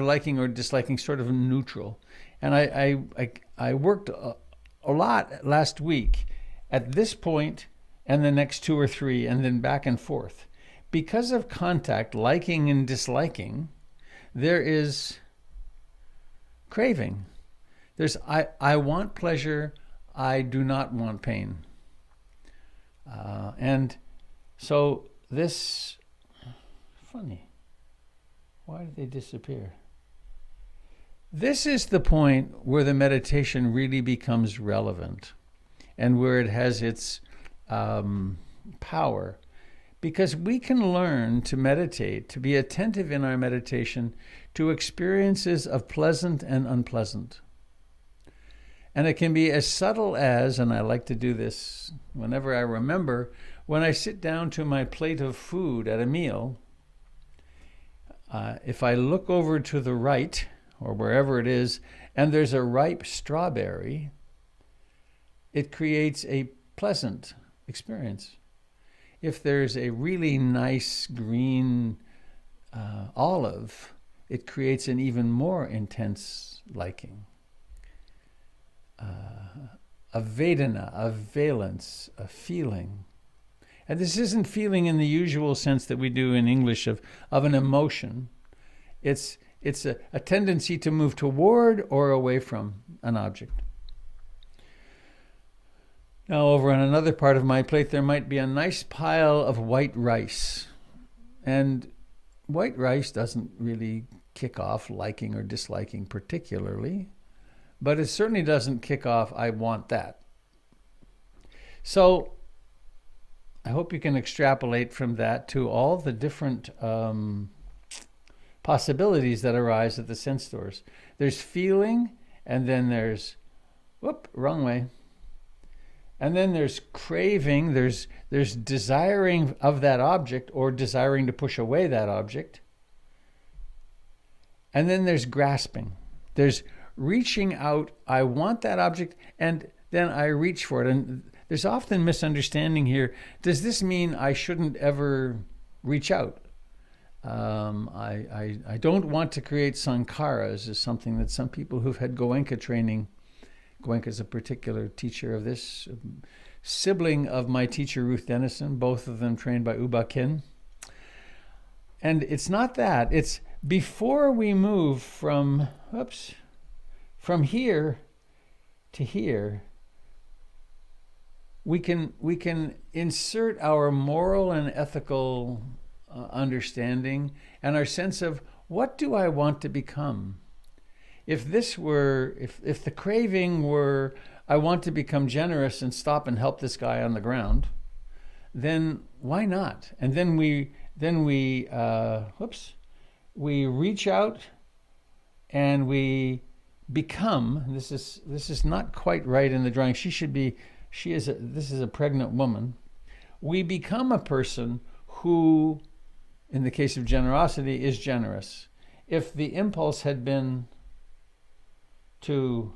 liking or disliking, sort of neutral. And I worked a lot last week at this point and the next two or three, and then back and forth. Because of contact, liking and disliking, there is craving. There's I want pleasure, I do not want pain. And so this, funny, why did they disappear? This is the point where the meditation really becomes relevant and where it has its power. Because we can learn to meditate, to be attentive in our meditation to experiences of pleasant and unpleasant. And it can be as subtle as, and I like to do this whenever I remember, when I sit down to my plate of food at a meal, if I look over to the right, or wherever it is, and there's a ripe strawberry, it creates a pleasant experience. If there's a really nice green olive, it creates an even more intense liking. A vedana, a valence, a feeling. And this isn't feeling in the usual sense that we do in English of an emotion. It's a tendency to move toward or away from an object. Now, over on another part of my plate, there might be a nice pile of white rice. And white rice doesn't really kick off liking or disliking particularly, but it certainly doesn't kick off, I want that. So I hope you can extrapolate from that to all the different possibilities that arise at the sense doors. There's feeling, and then there's, wrong way. And then there's craving, there's desiring of that object or desiring to push away that object. And then there's grasping. There's reaching out, I want that object, and then I reach for it. And there's often misunderstanding here. Does this mean I shouldn't ever reach out? I don't want to create sankharas, is something that some people who've had Goenka training, Goenka is a particular teacher of this, sibling of my teacher Ruth Dennison, both of them trained by Uba Kin. And it's not that. It's before we move from here to here, we can insert our moral and ethical understanding and our sense of what do I want to become. If the craving were, I want to become generous and stop and help this guy on the ground, then why not? And then we reach out and we become. This is not quite right in the drawing. This is a pregnant woman. We become a person who, in the case of generosity, is generous. If the impulse had been to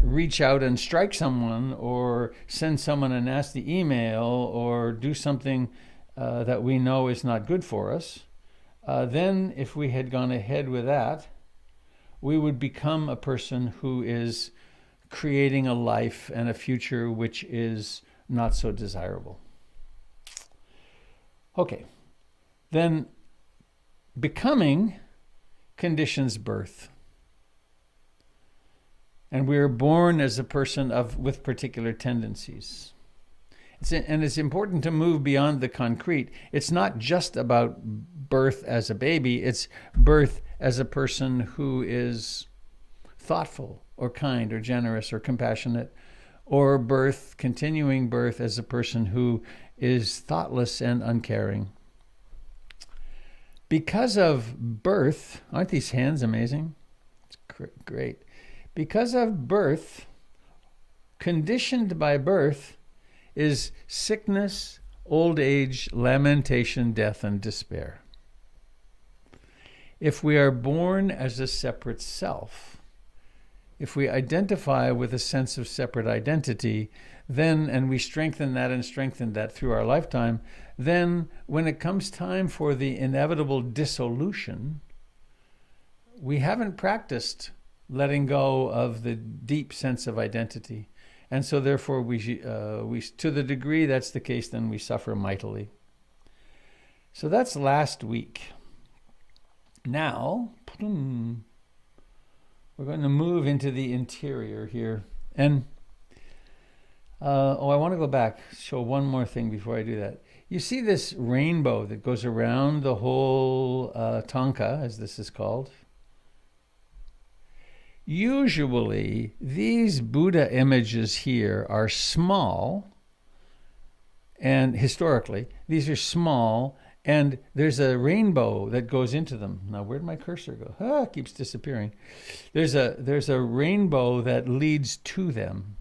reach out and strike someone or send someone a nasty email or do something that we know is not good for us, then if we had gone ahead with that, we would become a person who is creating a life and a future which is not so desirable. Okay, then becoming conditions birth. And we are born as a person with particular tendencies. It's important to move beyond the concrete. It's not just about birth as a baby, it's birth as a person who is thoughtful or kind or generous or compassionate, or continuing birth as a person who is thoughtless and uncaring. Because of birth, aren't these hands amazing? It's great. Because of birth, conditioned by birth, is sickness, old age, lamentation, death, and despair. If we are born as a separate self, if we identify with a sense of separate identity, then, and we strengthen that through our lifetime, then when it comes time for the inevitable dissolution, we haven't practiced letting go of the deep sense of identity. And so therefore, we to the degree that's the case, then we suffer mightily. So that's last week. Now, we're going to move into the interior here. And, I want to go back, show one more thing before I do that. You see this rainbow that goes around the whole tanka, as this is called? Usually, these Buddha images here are small, and historically, these are small, and there's a rainbow that goes into them. Now, where'd my cursor go? It keeps disappearing. There's a rainbow that leads to them.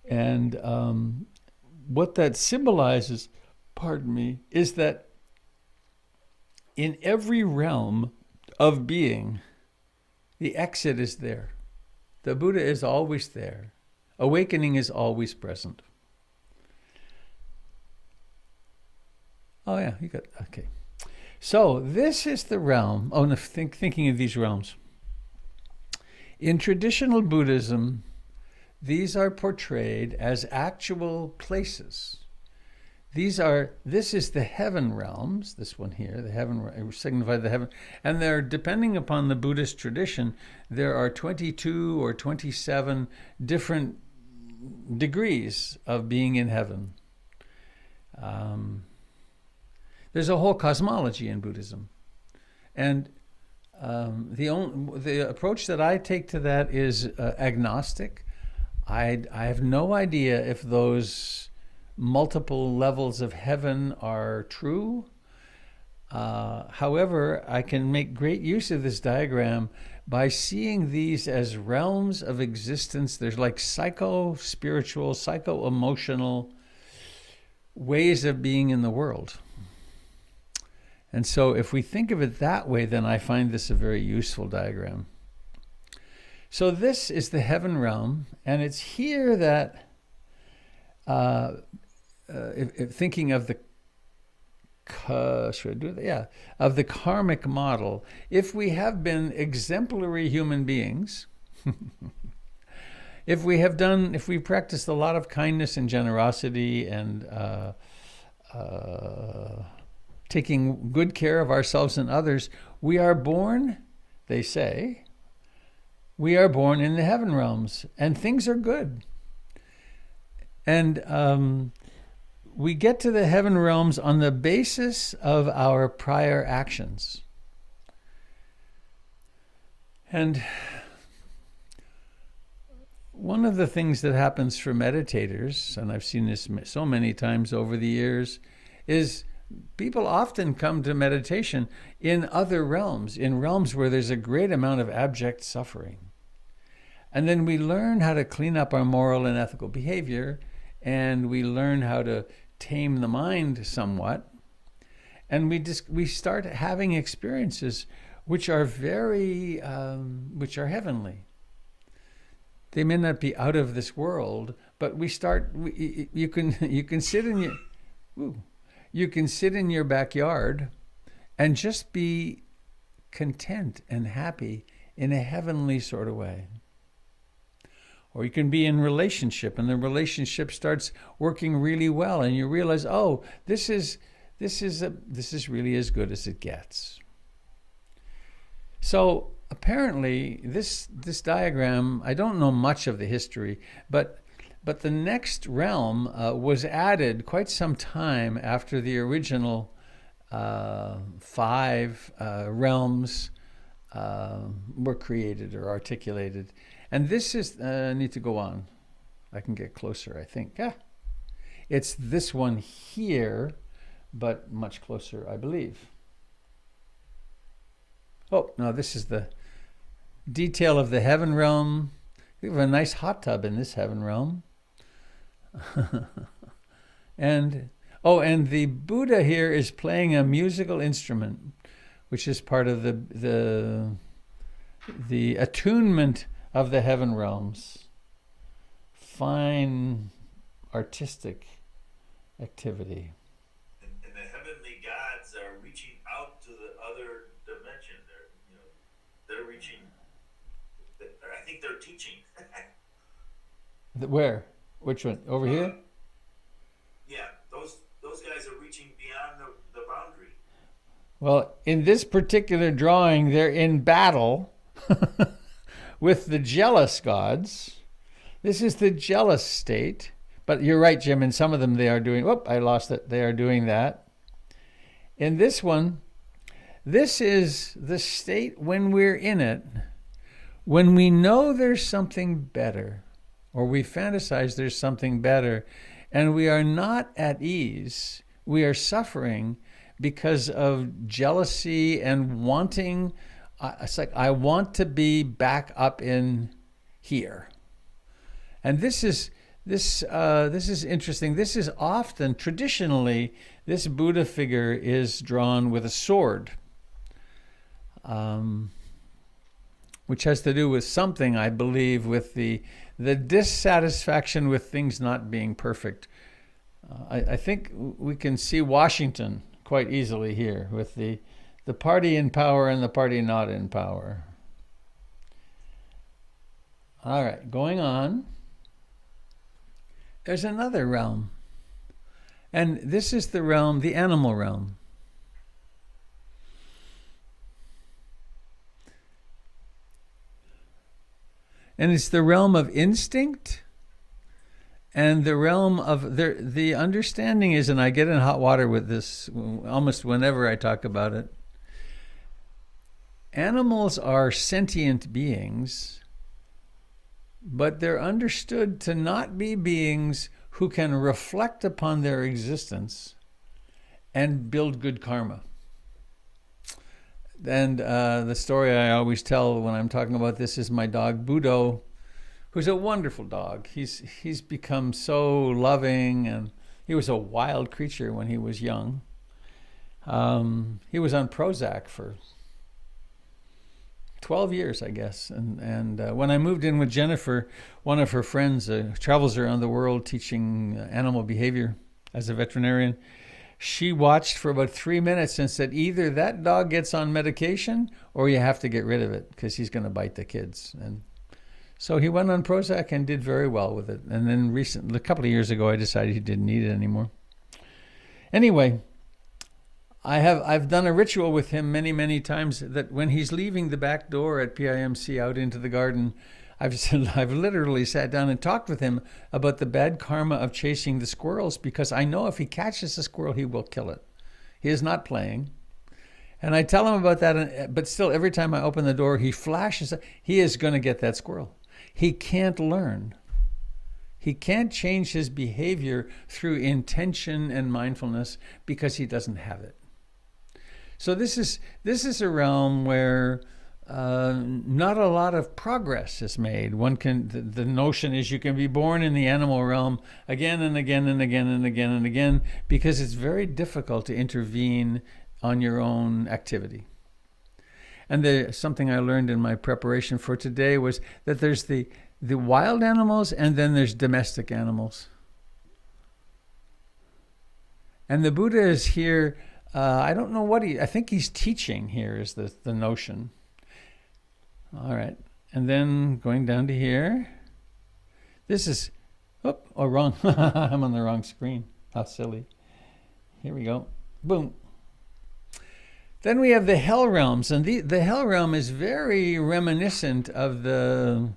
And what that symbolizes, is that in every realm of being, the exit is there. The Buddha is always there. Awakening is always present. Oh yeah, you got, okay. So this is the realm, thinking of these realms. In traditional Buddhism, these are portrayed as actual places. This is the heaven realms, this one here, the heaven, signify the heaven, and they're, depending upon the Buddhist tradition, there are 22 or 27 different degrees of being in heaven. There's a whole cosmology in Buddhism. And the approach that I take to that is agnostic. I have no idea if those multiple levels of heaven are true. However, I can make great use of this diagram by seeing these as realms of existence. There's like psycho-spiritual, psycho-emotional ways of being in the world. And so if we think of it that way, then I find this a very useful diagram. So this is the heaven realm, and it's here that if thinking of the of the karmic model, if we have been exemplary human beings, if we practiced a lot of kindness and generosity and taking good care of ourselves and others, we are born, they say, we are born in the heaven realms, and things are good. And we get to the heaven realms on the basis of our prior actions. And one of the things that happens for meditators, and I've seen this so many times over the years, is people often come to meditation in other realms, in realms where there's a great amount of abject suffering. And then we learn how to clean up our moral and ethical behavior, and we learn how to tame the mind somewhat, and we start having experiences which are which are heavenly. They may not be out of this world, but you can sit in your backyard and just be content and happy in a heavenly sort of way. Or you can be in relationship, and the relationship starts working really well, and you realize, oh, this is really as good as it gets. So apparently, this diagram, I don't know much of the history, but the next realm was added quite some time after the original 5 realms were created or articulated. And this is, I need to go on. I can get closer, I think. It's this one here, but much closer, I believe. Oh, no, this is the detail of the heaven realm. We have a nice hot tub in this heaven realm. And the Buddha here is playing a musical instrument, which is part of the attunement of the heaven realms. Fine artistic activity. And the heavenly gods are reaching out to the other dimension. They're reaching. I think they're teaching. Where? Which one? Over here? Yeah, those guys are reaching beyond the boundary. Well, in this particular drawing, they're in battle with the jealous gods. This is the jealous state. But you're right, Jim, in some of them they are doing, I lost it. They are doing that. In this one, this is the state when we're in it, when we know there's something better, or we fantasize there's something better, and we are not at ease. We are suffering because of jealousy and wanting. It's like, I want to be back up in here. And this is interesting. This is often, traditionally, this Buddha figure is drawn with a sword, which has to do with something, I believe, with the dissatisfaction with things not being perfect. I think we can see Washington quite easily here with the party in power and the party not in power. All right, going on. There's another realm. And this is the realm, the animal realm. And it's the realm of instinct and the realm of the understanding is, and I get in hot water with this almost whenever I talk about it. Animals are sentient beings, but they're understood to not be beings who can reflect upon their existence and build good karma. And the story I always tell when I'm talking about this is my dog Budo, who's a wonderful dog. He's become so loving, and he was a wild creature when he was young. He was on Prozac for 12 years, I guess. And when I moved in with Jennifer, one of her friends travels around the world teaching animal behavior as a veterinarian. She watched for about 3 minutes and said, either that dog gets on medication or you have to get rid of it because he's going to bite the kids. And so he went on Prozac and did very well with it. And then a couple of years ago, I decided he didn't need it anymore. Anyway, I've done a ritual with him many, many times that when he's leaving the back door at PIMC out into the garden, I've literally sat down and talked with him about the bad karma of chasing the squirrels, because I know if he catches a squirrel, he will kill it. He is not playing. And I tell him about that, but still, every time I open the door, he flashes. He is going to get that squirrel. He can't learn. He can't change his behavior through intention and mindfulness because he doesn't have it. So this is a realm where not a lot of progress is made. The notion is you can be born in the animal realm again and again and again and again and again, because it's very difficult to intervene on your own activity. And something I learned in my preparation for today was that there's the wild animals and then there's domestic animals. And the Buddha is here. I don't know I think he's teaching here is the notion. All right. And then going down to here. This is, wrong. I'm on the wrong screen. How silly. Here we go. Boom. Then we have the hell realms, and the hell realm is very reminiscent of the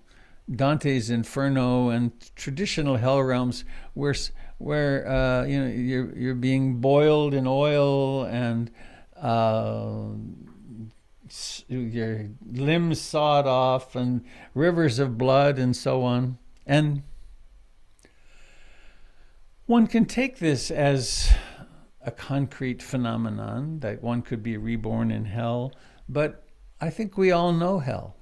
Dante's Inferno and traditional hell realms, where you're being boiled in oil and your limbs sawed off and rivers of blood and so on. And one can take this as a concrete phenomenon, that one could be reborn in hell, but I think we all know hell.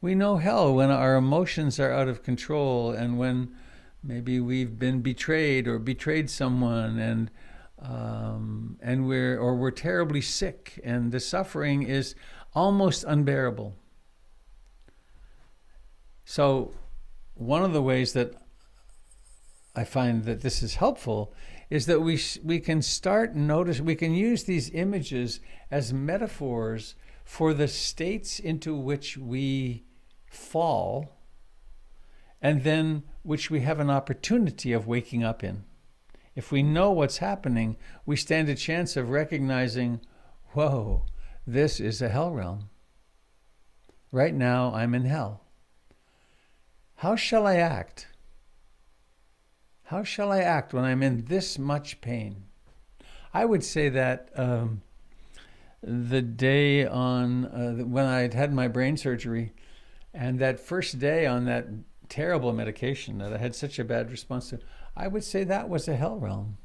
We know hell when our emotions are out of control, and when maybe we've been betrayed or betrayed someone, and we're terribly sick, and the suffering is almost unbearable. So one of the ways that I find that this is helpful is that we can we can use these images as metaphors for the states into which we fall, and then which we have an opportunity of waking up in. If we know what's happening, we stand a chance of recognizing, whoa, this is a hell realm. Right now, I'm in hell. How shall I act? How shall I act when I'm in this much pain? I would say that the day on when I'd had my brain surgery, and that first day on that terrible medication that I had such a bad response to, I would say that was a hell realm.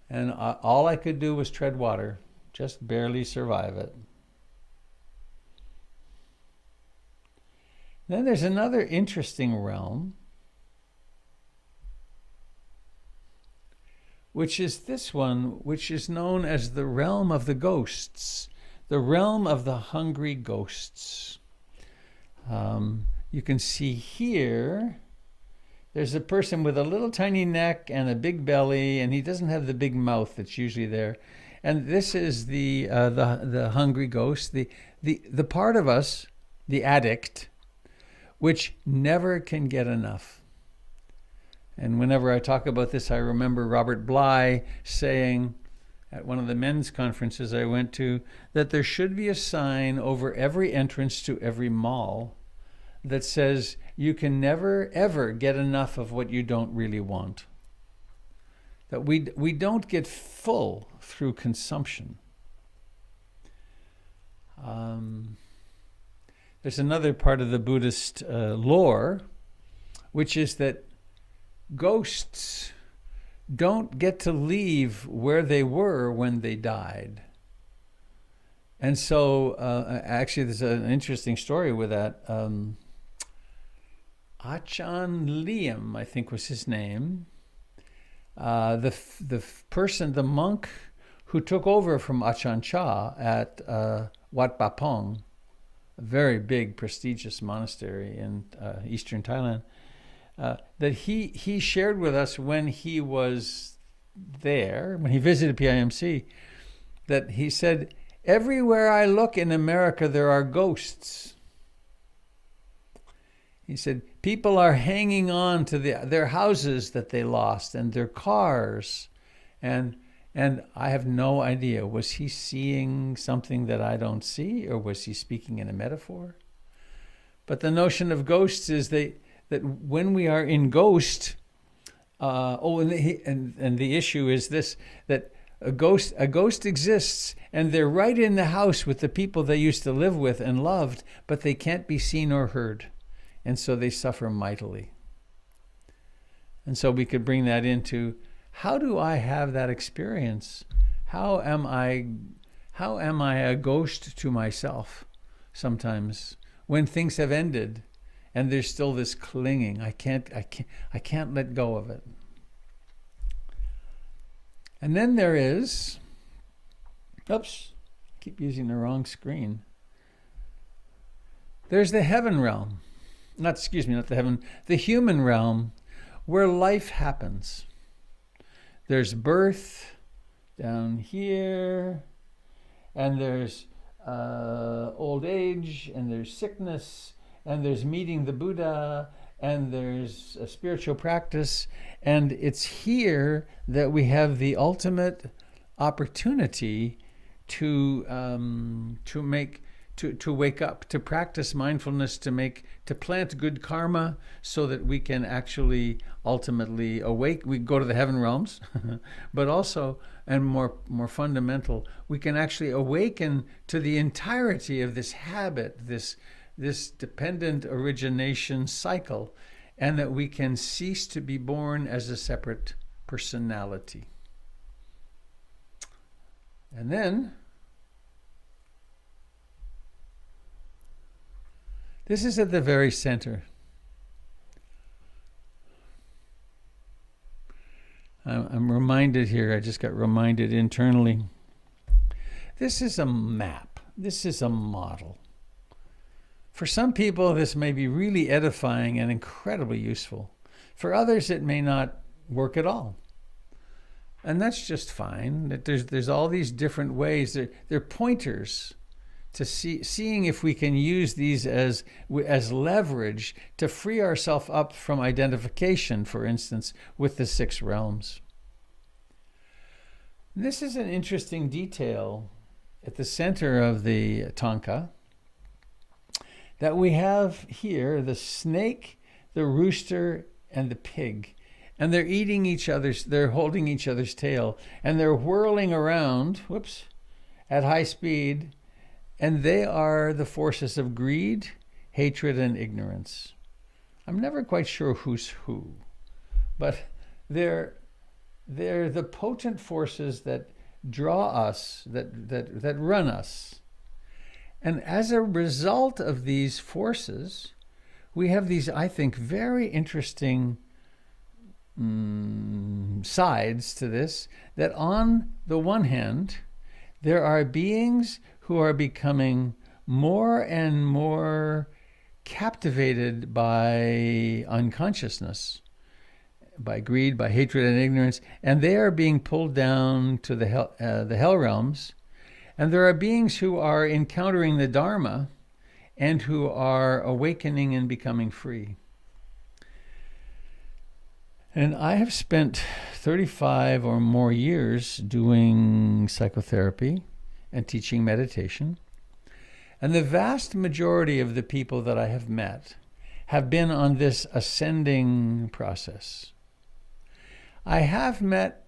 And all I could do was tread water, just barely survive it. Then there's another interesting realm, which is this one, which is known as the realm of the ghosts, the realm of the hungry ghosts. You can see here, there's a person with a little tiny neck and a big belly, and he doesn't have the big mouth that's usually there. And this is the hungry ghost, the part of us, the addict, which never can get enough. And whenever I talk about this, I remember Robert Bly saying at one of the men's conferences I went to that there should be a sign over every entrance to every mall that says you can never, ever get enough of what you don't really want. That we don't get full through consumption. There's another part of the Buddhist lore, which is that ghosts don't get to leave where they were when they died. And so, actually, there's an interesting story with that. Achan Liam, I think was his name. The monk who took over from Achan Cha at Wat Bapong, a very big, prestigious monastery in eastern Thailand, that he shared with us when he was there, when he visited PIMC, that he said, everywhere I look in America, there are ghosts. He said, people are hanging on to their houses that they lost and their cars. And I have no idea, was he seeing something that I don't see, or was he speaking in a metaphor? But the notion of ghosts is that when we are in ghost, and the issue is this, that a ghost exists, and they're right in the house with the people they used to live with and loved, but they can't be seen or heard. And so they suffer mightily. And so we could bring that into, how do I have that experience? How am I a ghost to myself sometimes when things have ended and there's still this clinging? I can't let go of it. And then there is, keep using the wrong screen. There's the heaven realm. Not the heaven, the human realm, where life happens. There's birth down here, and there's old age, and there's sickness, and there's meeting the Buddha, and there's a spiritual practice, and it's here that we have the ultimate opportunity to wake up, to practice mindfulness, to plant good karma, so that we can actually ultimately awake. We go to the heaven realms, but also, and more fundamental, we can actually awaken to the entirety of this habit, this dependent origination cycle, and that we can cease to be born as a separate personality. And then, this is at the very center. I'm reminded here, I just got reminded internally. This is a map. This is a model. For some people, this may be really edifying and incredibly useful. For others, it may not work at all. And that's just fine. That there's all these different ways. They're pointers to seeing if we can use these as leverage to free ourselves up from identification, for instance, with the 6 realms. This is an interesting detail at the center of the Tanka, that we have here the snake, the rooster, and the pig. And they're eating they're holding each other's tail, and they're whirling around, at high speed, and they are the forces of greed, hatred, and ignorance. I'm never quite sure who's who, but they're the potent forces that draw us, that run us. And as a result of these forces, we have these, I think, very interesting sides to this, that on the one hand, there are beings who are becoming more and more captivated by unconsciousness, by greed, by hatred and ignorance, and they are being pulled down to the hell realms. And there are beings who are encountering the Dharma and who are awakening and becoming free. And I have spent 35 or more years doing psychotherapy and teaching meditation. And the vast majority of the people that I have met have been on this ascending process. I have met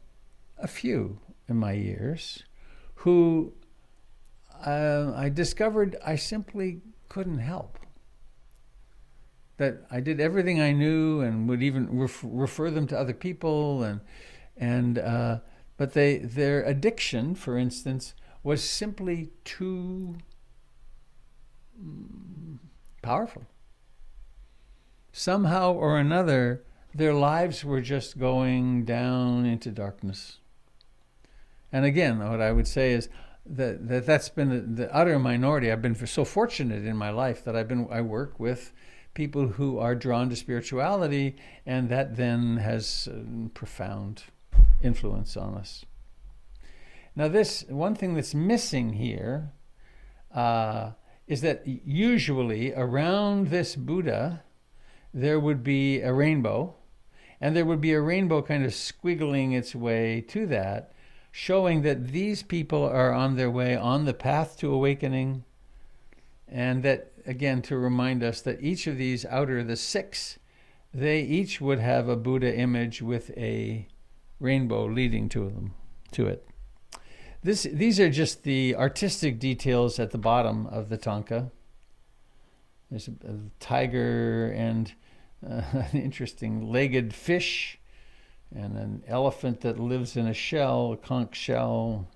a few in my years who I discovered I simply couldn't help. That I did everything I knew and would even refer them to other people, but their addiction, for instance, was simply too powerful. Somehow or another, their lives were just going down into darkness. And again, what I would say is that's been the utter minority. I've been so fortunate in my life that I work with people who are drawn to spirituality, and that then has profound influence on us. Now, this one thing that's missing here is that usually around this Buddha there would be a rainbow, and there would be a rainbow kind of squiggling its way to that, showing that these people are on their way on the path to awakening, and that, again, to remind us that each of these the 6, they each would have a Buddha image with a rainbow leading to it. These are just the artistic details at the bottom of the Tanka. There's a tiger and an interesting legged fish, and an elephant that lives in a shell, a conch shell,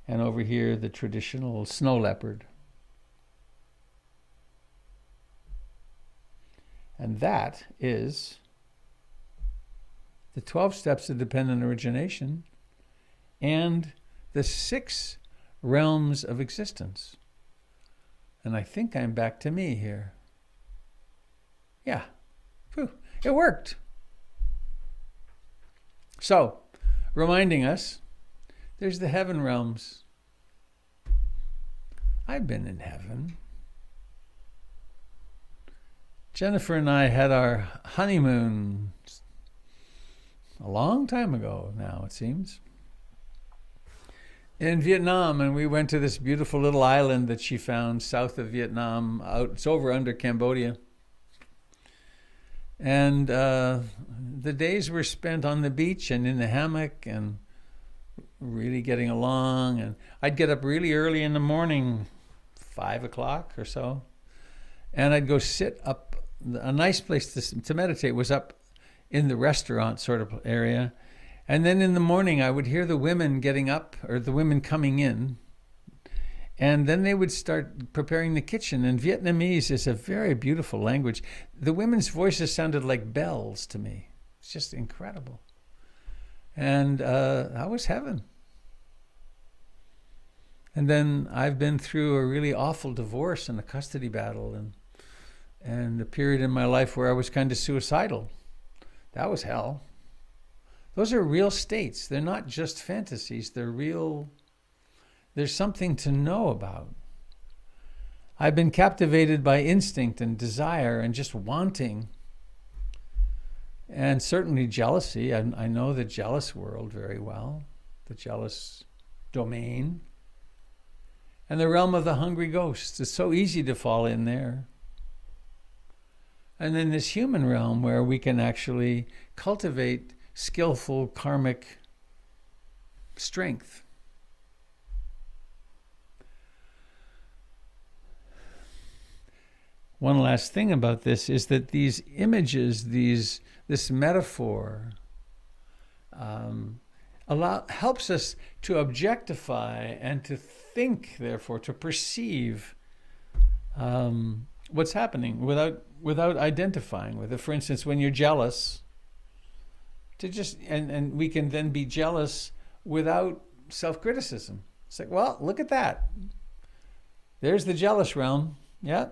and over here the traditional snow leopard. And that is the 12 steps of dependent origination and the 6 realms of existence. And I think I'm back to me here. Yeah. Whew. It worked. So, reminding us, there's the heaven realms. I've been in heaven. Jennifer and I had our honeymoon a long time ago now, it seems, in Vietnam, and we went to this beautiful little island that she found south of Vietnam. It's over under Cambodia. And the days were spent on the beach and in the hammock and really getting along. And I'd get up really early in the morning, 5 o'clock or so, and I'd go sit up. A nice place to meditate was up in the restaurant sort of area. And then in the morning, I would hear the women getting up, or the women coming in, and then they would start preparing the kitchen. And Vietnamese is a very beautiful language. The women's voices sounded like bells to me. It's just incredible. And that was heaven. And then I've been through a really awful divorce and a custody battle, and a period in my life where I was kind of suicidal. That was hell. Those are real states. They're not just fantasies. They're real. There's something to know about. I've been captivated by instinct and desire and just wanting. And certainly jealousy. I know the jealous world very well, the jealous domain. And the realm of the hungry ghosts. It's so easy to fall in there. And then this human realm where we can actually cultivate skillful karmic strength. One last thing about this is that these images, this metaphor, helps us to objectify and to think, therefore, to perceive what's happening without identifying with it. For instance, when you're jealous, to just and we can then be jealous without self-criticism. It's like, well, look at that. There's the jealous realm. Yeah.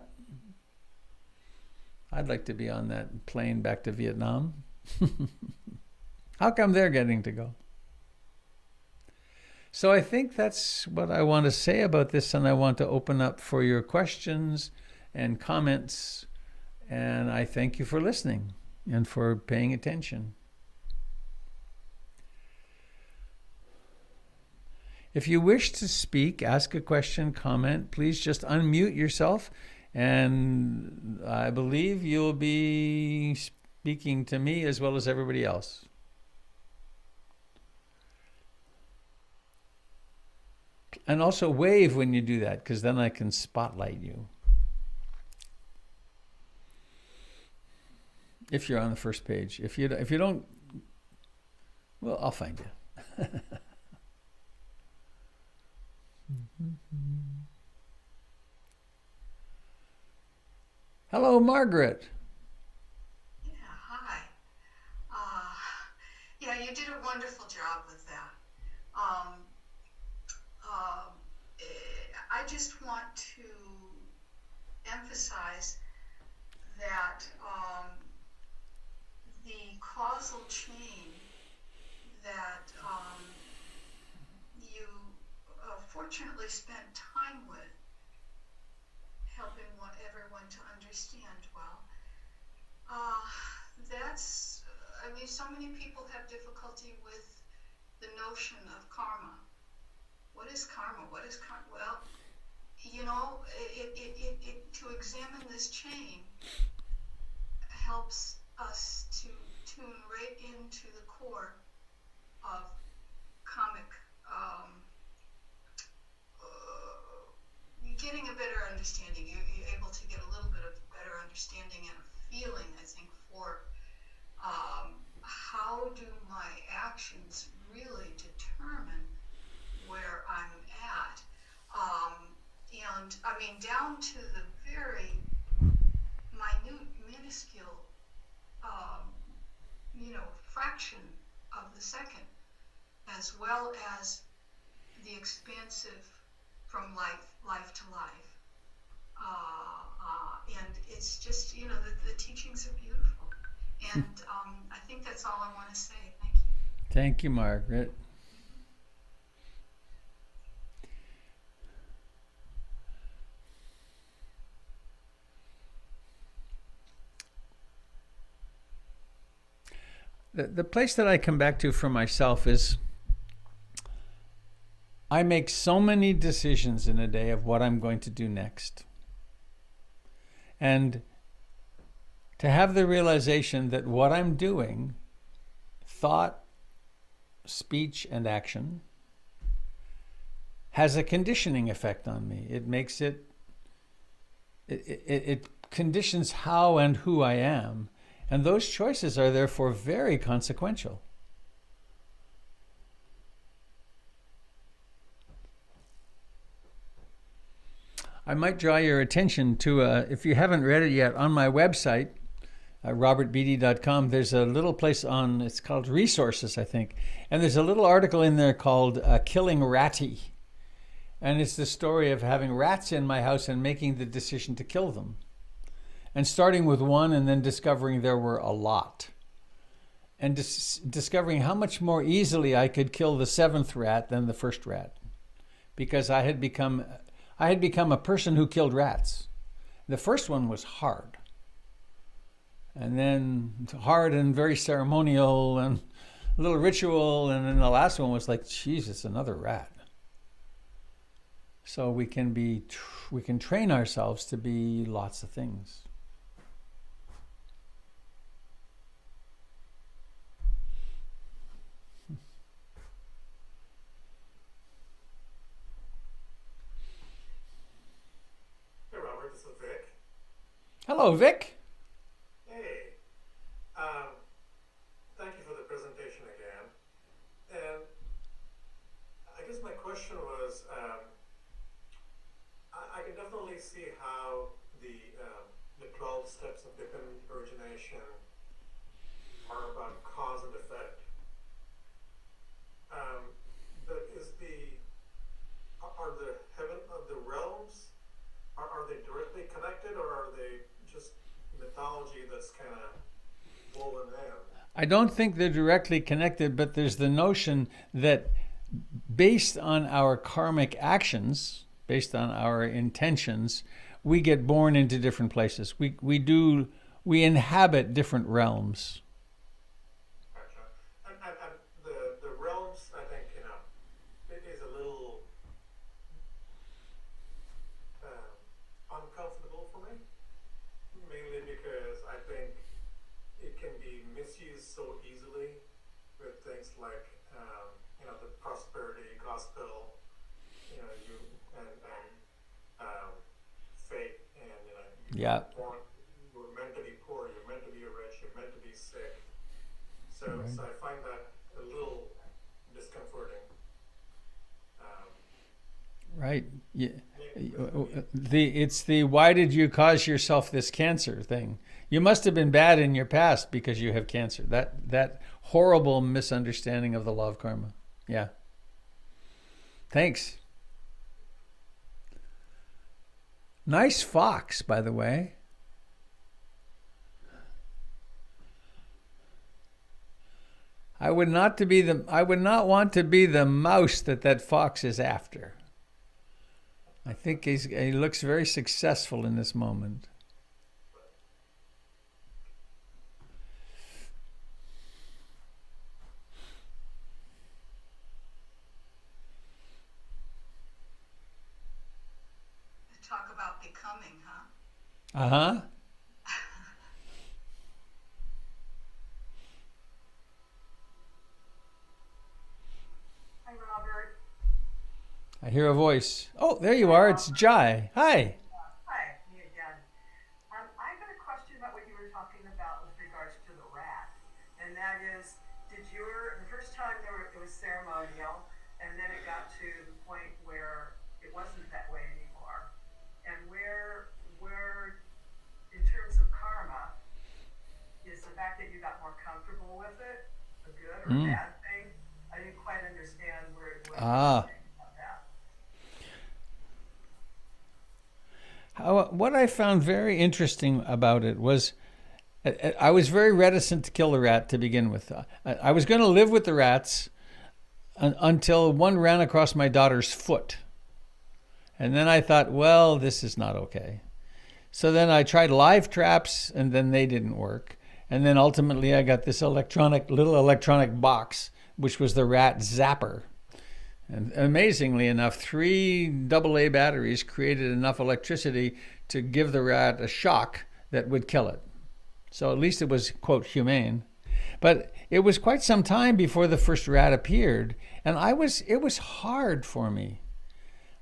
I'd like to be on that plane back to Vietnam. How come they're getting to go? So I think that's what I want to say about this, and I want to open up for your questions and comments. And I thank you for listening and for paying attention. If you wish to speak, ask a question, comment, please just unmute yourself. And I believe you'll be speaking to me as well as everybody else. And also wave when you do that, because then I can spotlight you. If you're on the first page. If you don't, well, I'll find you. Hello, Margaret. Yeah, hi. Yeah, you did a wonderful job with that. I just want to emphasize that the causal chain that you fortunately spent time with, helping everyone to understand well. So many people have difficulty with the notion of karma. What is karma? What is karma? Well, to examine this chain helps us to tune right into the core of karmic, getting a better understanding. You're able to get a little bit of better understanding and a feeling, I think, for how do my actions really determine where I'm at. And I mean, down to the very minute, minuscule, fraction of the second, as well as the expansive from life to life. And it's just, the teachings are beautiful. And I think that's all I want to say. Thank you. Thank you, Margaret. the place that I come back to for myself is I make so many decisions in a day of what I'm going to do next. And to have the realization that what I'm doing, thought, speech, and action, has a conditioning effect on me. It makes it conditions how and who I am. And those choices are therefore very consequential. I might draw your attention to, if you haven't read it yet, on my website, robertbeatty.com, there's a little place on, it's called Resources, I think. And there's a little article in there called Killing Ratty. And it's the story of having rats in my house and making the decision to kill them. And starting with one and then discovering there were a lot. And discovering how much more easily I could kill the seventh rat than the first rat. Because I had become a person who killed rats. The first one was hard. And then hard and very ceremonial and a little ritual. And then the last one was like, Jesus, another rat. So we can train ourselves to be lots of things. Hey Robert, this is Vic. Hello, Vic. Hey, thank you for the presentation again. And I guess my question was, I can definitely see how the 12 steps of dependent origination are about cause and effect. But are the heaven of the realms, are they directly connected, or are they just mythology that's kind of woven in? I don't think they're directly connected, but there's the notion that based on our karmic actions, based on our intentions, we get born into different places. We inhabit different realms. Gotcha. And the realms, I think, it is a little uncomfortable for me, mainly because I think it can be misused so easily with things like, the prosperity gospel, faith, and Yeah. you're meant to be poor, you're meant to be rich, you're meant to be sick. So, Right. so I find that a little discomforting. Right. Yeah. It's the why did you cause yourself this cancer thing? You must have been bad in your past because you have cancer. That horrible misunderstanding of the law of karma. Yeah. Thanks. Nice fox, by the way. I would not want to be the mouse that fox is after. I think he looks very successful in this moment. Talk about becoming, huh? Uh-huh. Hi, Robert. I hear a voice. Oh, there you are. It's Jai. Hi. Hi, me again. I got a question about what you were talking about with regards to the rat, and that is, the first time it was ceremonial, and then it got to the point where it wasn't that way anymore, and where in terms of karma, is the fact that you got more comfortable with it a good or a bad thing? I didn't quite understand what you were saying about that. What I found very interesting about it was I was very reticent to kill the rat to begin with. I was going to live with the rats until one ran across my daughter's foot. And then I thought, well, this is not okay. So then I tried live traps, and then they didn't work. And then ultimately I got this little electronic box, which was the rat zapper. And amazingly enough, 3 AA batteries created enough electricity to give the rat a shock that would kill it. So at least it was, quote, humane. But it was quite some time before the first rat appeared. And it was hard for me.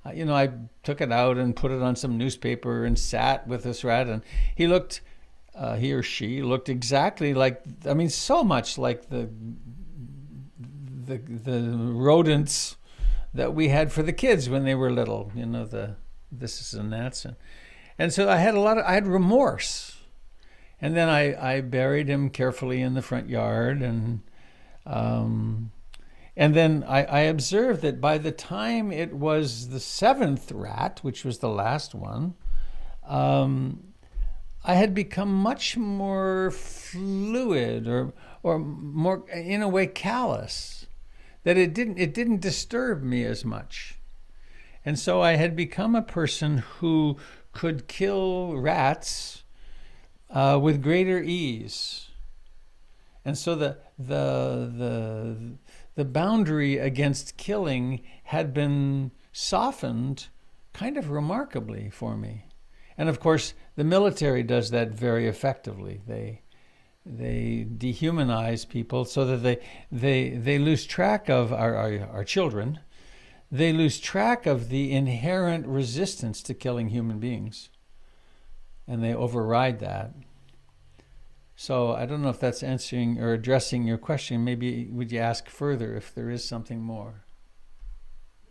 I took it out and put it on some newspaper and sat with this rat. And he or she looked exactly like, so much like the rodents that we had for the kids when they were little, the this and that's. And so I had remorse. And then I buried him carefully in the front yard. And then I observed that by the time it was the 7th rat, which was the last one, I had become much more fluid or more, in a way, callous, that it didn't disturb me as much. And so I had become a person who could kill rats with greater ease. And so the boundary against killing had been softened kind of remarkably for me. And of course, the military does that very effectively. They dehumanize people so that they lose track of our children. They lose track of the inherent resistance to killing human beings. And they override that. So I don't know if that's answering or addressing your question. Maybe would you ask further if there is something more?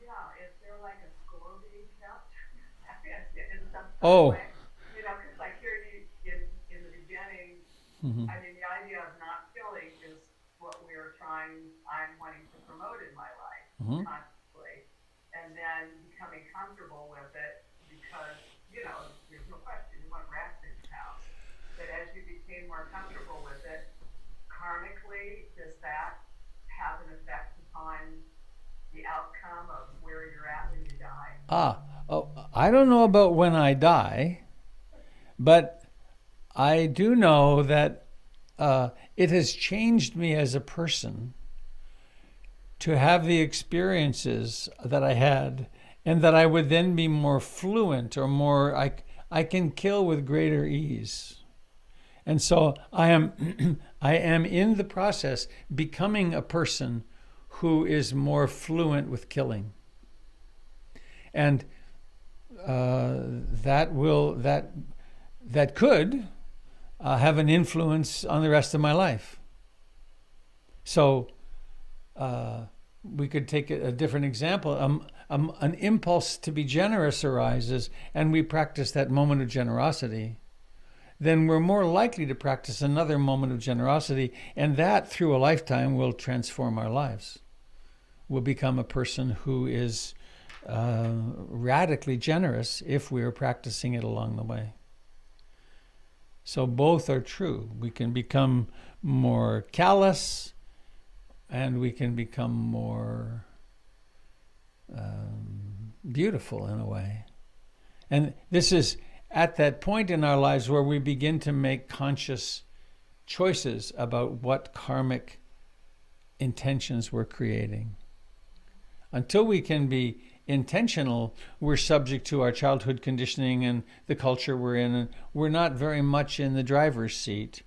Yeah, is there like a score being kept? In some Oh. way? Because I hear you in the beginning, Mm-hmm. the idea of not killing is what I'm wanting to promote in my life, Mm-hmm. consciously, and then becoming comfortable with it because, there's no question, you want rats in your house. But as you became more comfortable with it, karmically, does that have an effect upon the outcome of where you're at when you die? I don't know about when I die, but I do know that it has changed me as a person to have the experiences that I had, and that I would then be more fluent or more, I can kill with greater ease. And so I am in the process becoming a person who is more fluent with killing. And that could have an influence on the rest of my life. So we could take a different example. An impulse to be generous arises, and we practice that moment of generosity. Then we're more likely to practice another moment of generosity, and that, through a lifetime, will transform our lives. We'll become a person who is radically generous if we are practicing it along the way. So both are true. We can become more callous, and we can become more beautiful in a way. And this is at that point in our lives where we begin to make conscious choices about what karmic intentions we're creating. Until we can be intentional, we're subject to our childhood conditioning and the culture we're in, and we're not very much in the driver's seat.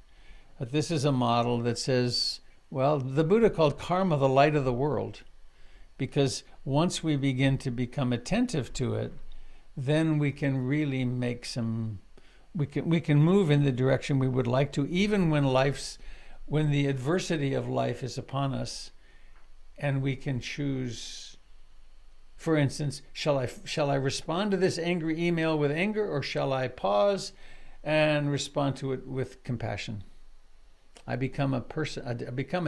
But this is a model that says, well, the Buddha called karma the light of the world, because once we begin to become attentive to it, then we can really make we can move in the direction we would like to, even when the adversity of life is upon us, and we can choose. For instance, shall I respond to this angry email with anger, or shall I pause and respond to it with compassion? I become a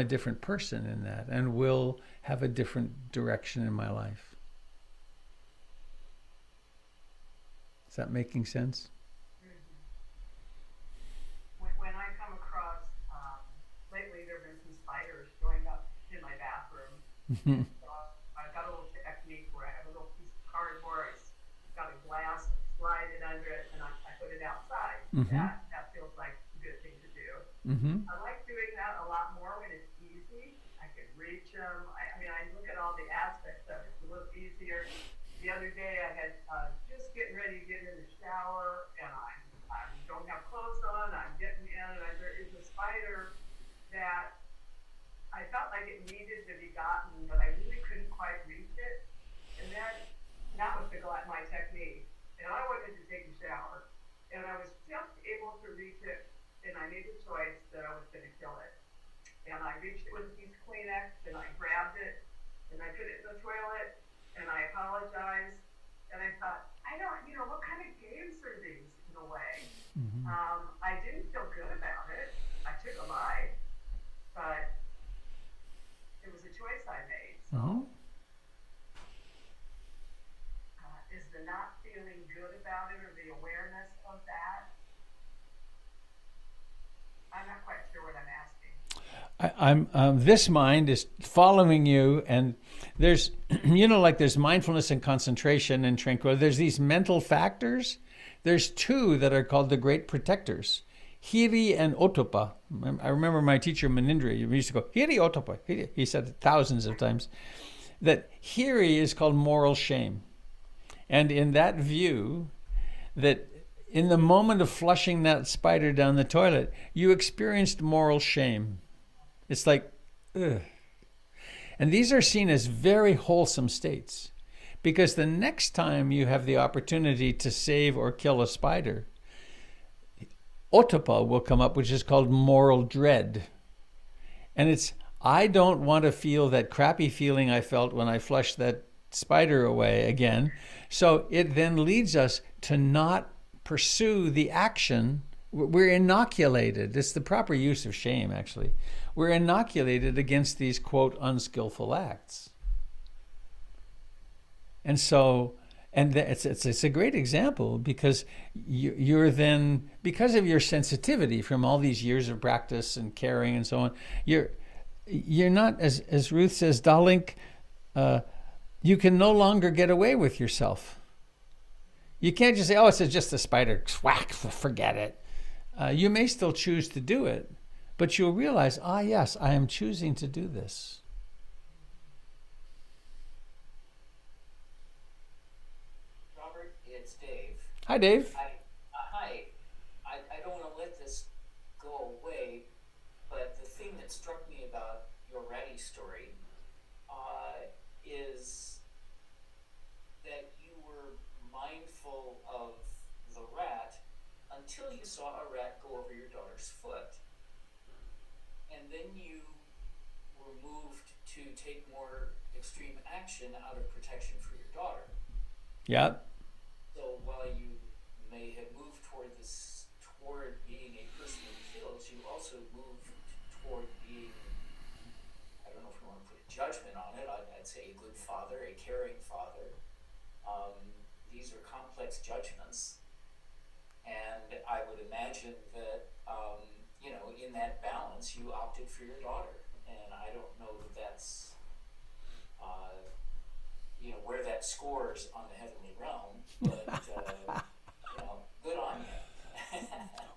different person in that, and will have a different direction in my life. Is that making sense? When I come across, lately there have been some spiders showing up in my bathroom. So I've got a little technique where I have a little piece of cardboard, it's got a glass, slide it under it, and I put it outside. Mm-hmm. That feels like a good thing to do. Mm-hmm. I like doing that a lot more when it's easy. I can reach them. I mean, I look at all the aspects of it. It's a little easier. The other day I had just getting ready to get in the shower, and I don't have clothes on. I'm getting in, and there is a spider that I felt like it needed to be gotten, but I really couldn't quite reach it. And then that was my technique. And I wanted to take a shower, and I was just able to reach it, and I made the choice that I was going to kill it. And I reached it with a piece of Kleenex, and I grabbed it, and I put it in the toilet, and I apologized. And I thought, what kind of games are these in a way? Mm-hmm. I didn't feel good about it. I took a life, but it was a choice I made. So, Mm-hmm. Is the not feeling good about it or the awareness of that? I'm not quite sure what I'm asking. This mind is following you, and there's, like there's mindfulness and concentration and tranquility. There's these mental factors. There's two that are called the great protectors, Hiri and Otopa. I remember my teacher Manindra, he used to go, Hiri Otopa. He said it thousands of times. That Hiri is called moral shame. And in that view, that in the moment of flushing that spider down the toilet, you experienced moral shame. It's like, ugh. And these are seen as very wholesome states, because the next time you have the opportunity to save or kill a spider, Ottappa will come up, which is called moral dread. And it's, I don't want to feel that crappy feeling I felt when I flushed that spider away again. So it then leads us to not pursue the action. We're inoculated. It's the proper use of shame, actually. We're inoculated against these, quote, unskillful acts. And so, it's a great example, because you're then, because of your sensitivity from all these years of practice and caring and so on, you're not, as Ruth says, Dalink, you can no longer get away with yourself. You can't just say, oh, it's just a spider, whack, forget it. You may still choose to do it, but you'll realize, yes, I am choosing to do this. Robert, it's Dave. Hi, Dave. Hi. I don't want to let this go away, but the thing that struck me about your Ratty story is that you were mindful of the rat until you saw a rat go over your daughter's foot. And then you were moved to take more extreme action out of protection for your daughter. Yeah. So while you may have moved toward being a person who kills, you also moved toward being, I don't know if we want to put a judgment on it, I'd say a good father, a caring father. These are complex judgments. And I would imagine that, in that balance, you opted for your daughter. And I don't know that that's, where that scores on the heavenly realm, but, good on you.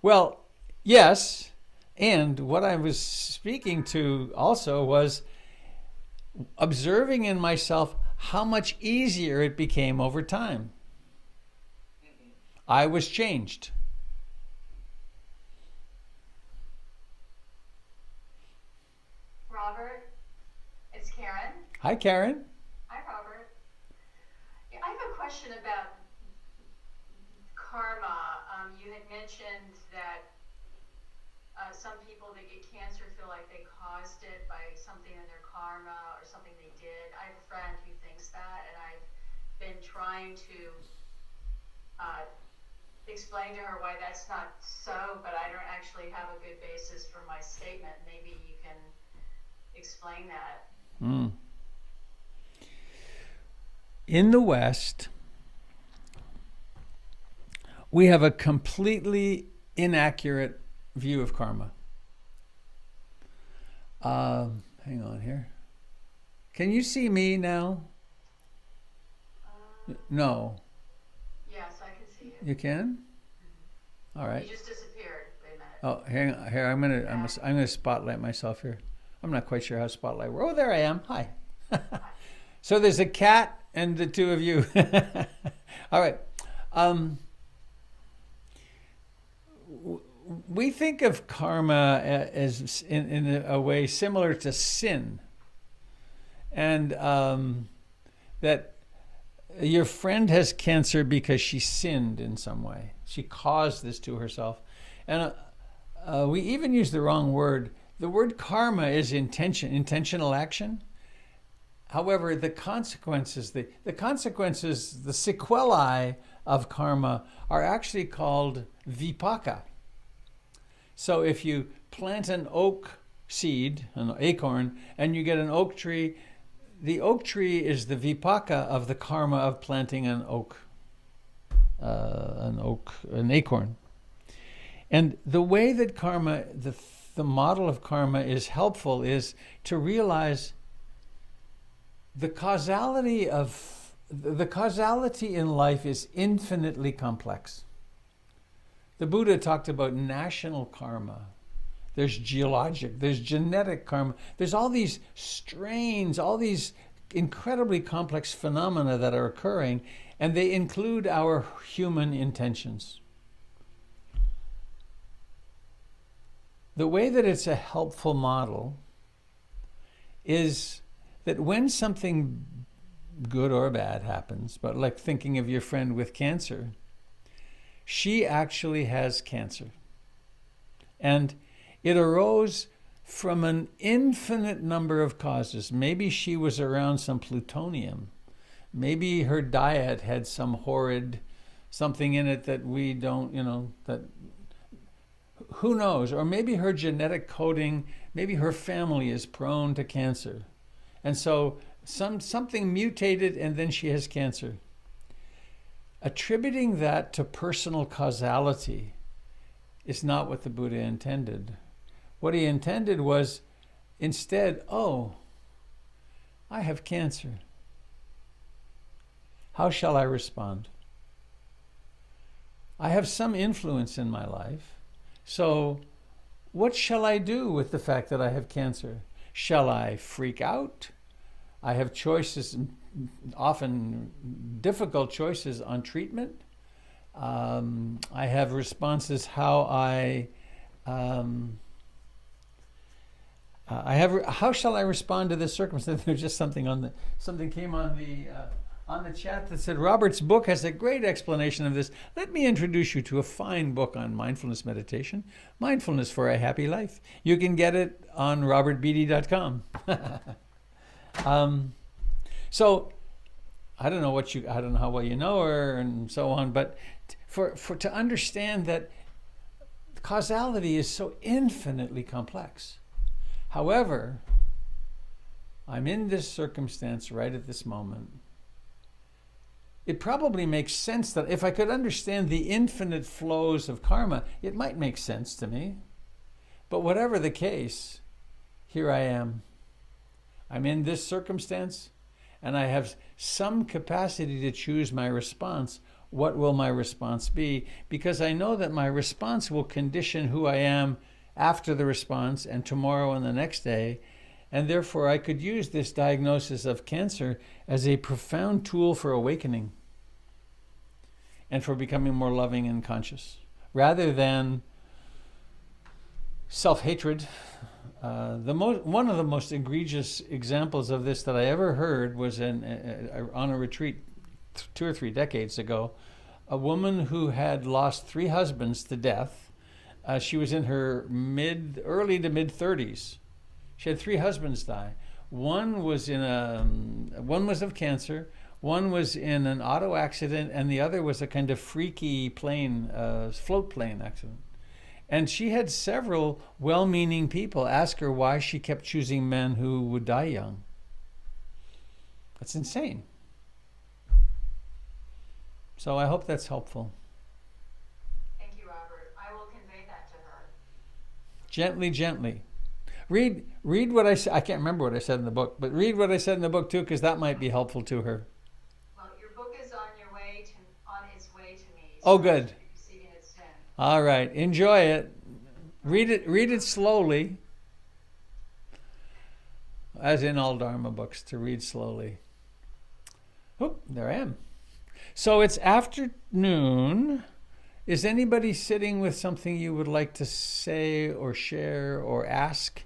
Well, yes. And what I was speaking to also was observing in myself how much easier it became over time. Mm-hmm. I was changed. Robert, it's Karen. Hi, Karen. Hi, Robert. Yeah, I have a question about karma. You had mentioned that some people that get cancer feel like they caused it by something in their karma or something they did. I have a friend who thinks that, and I've been trying to explain to her why that's not so, but I don't actually have a good basis for my statement. Maybe you can explain that. In the West, we have a completely inaccurate view of karma. Hang on here. Can you see me now? No. Yes, I can see you. You can? All right. You just disappeared. Wait a minute. Oh, hang on, here I'm gonna spotlight myself here. I'm not quite sure how to spotlight. Oh, there I am. Hi. So there's a cat and the two of you. All right. We think of karma as in a way similar to sin, and that your friend has cancer because she sinned in some way. She caused this to herself, and we even use the wrong word. The word karma is intentional action. However, the consequences, the sequelae of karma are actually called vipaka. So if you plant an oak seed, an acorn, and you get an oak tree, the oak tree is the vipaka of the karma of planting an acorn. And the way that karma, the model of karma is helpful is to realize the causality in life is infinitely complex. The Buddha talked about national karma. There's geologic, there's genetic karma. There's all these strains, all these incredibly complex phenomena that are occurring, and they include our human intentions. The way that it's a helpful model is that when something good or bad happens, but like thinking of your friend with cancer, she actually has cancer. And it arose from an infinite number of causes. Maybe she was around some plutonium. Maybe her diet had some horrid something in it that we don't, that who knows? Or maybe her genetic coding, maybe her family is prone to cancer. And so something mutated and then she has cancer. Attributing that to personal causality is not what the Buddha intended. What he intended was instead, oh, I have cancer. How shall I respond? I have some influence in my life. So what shall I do with the fact that I have cancer? Shall I freak out? I have choices, often difficult choices on treatment. I have responses how how shall I respond to this circumstance? There's just something came on the chat that said Robert's book has a great explanation of this. Let me introduce you to a fine book on mindfulness meditation, Mindfulness for a Happy Life. You can get it on robertbeatty.com. So I don't know how well you know her and so on, but for to understand that causality is so infinitely complex. However, I'm in this circumstance right at this moment. It probably makes sense that if I could understand the infinite flows of karma, it might make sense to me. But whatever the case, here I am. I'm in this circumstance, and I have some capacity to choose my response. What will my response be? Because I know that my response will condition who I am after the response and tomorrow and the next day. And therefore, I could use this diagnosis of cancer as a profound tool for awakening and for becoming more loving and conscious, rather than self-hatred. One of the most egregious examples of this that I ever heard was on a retreat 2 or 3 decades ago. A woman who had lost 3 husbands to death. She was in her early to mid 30s. She had 3 husbands die. One was of cancer. One was in an auto accident, and the other was a kind of freaky float plane accident. And she had several well-meaning people ask her why she kept choosing men who would die young. That's insane. So I hope that's helpful. Thank you, Robert. I will convey that to her. Gently, gently. Read what I said. I can't remember what I said in the book, but read what I said in the book too, because that might be helpful to her. Well, your book is on its way to me. So Oh, good. Receiving it soon. All right. Enjoy it. Read it slowly, as in all Dharma books, to read slowly. Oh, there I am. So it's afternoon. Is anybody sitting with something you would like to say or share or ask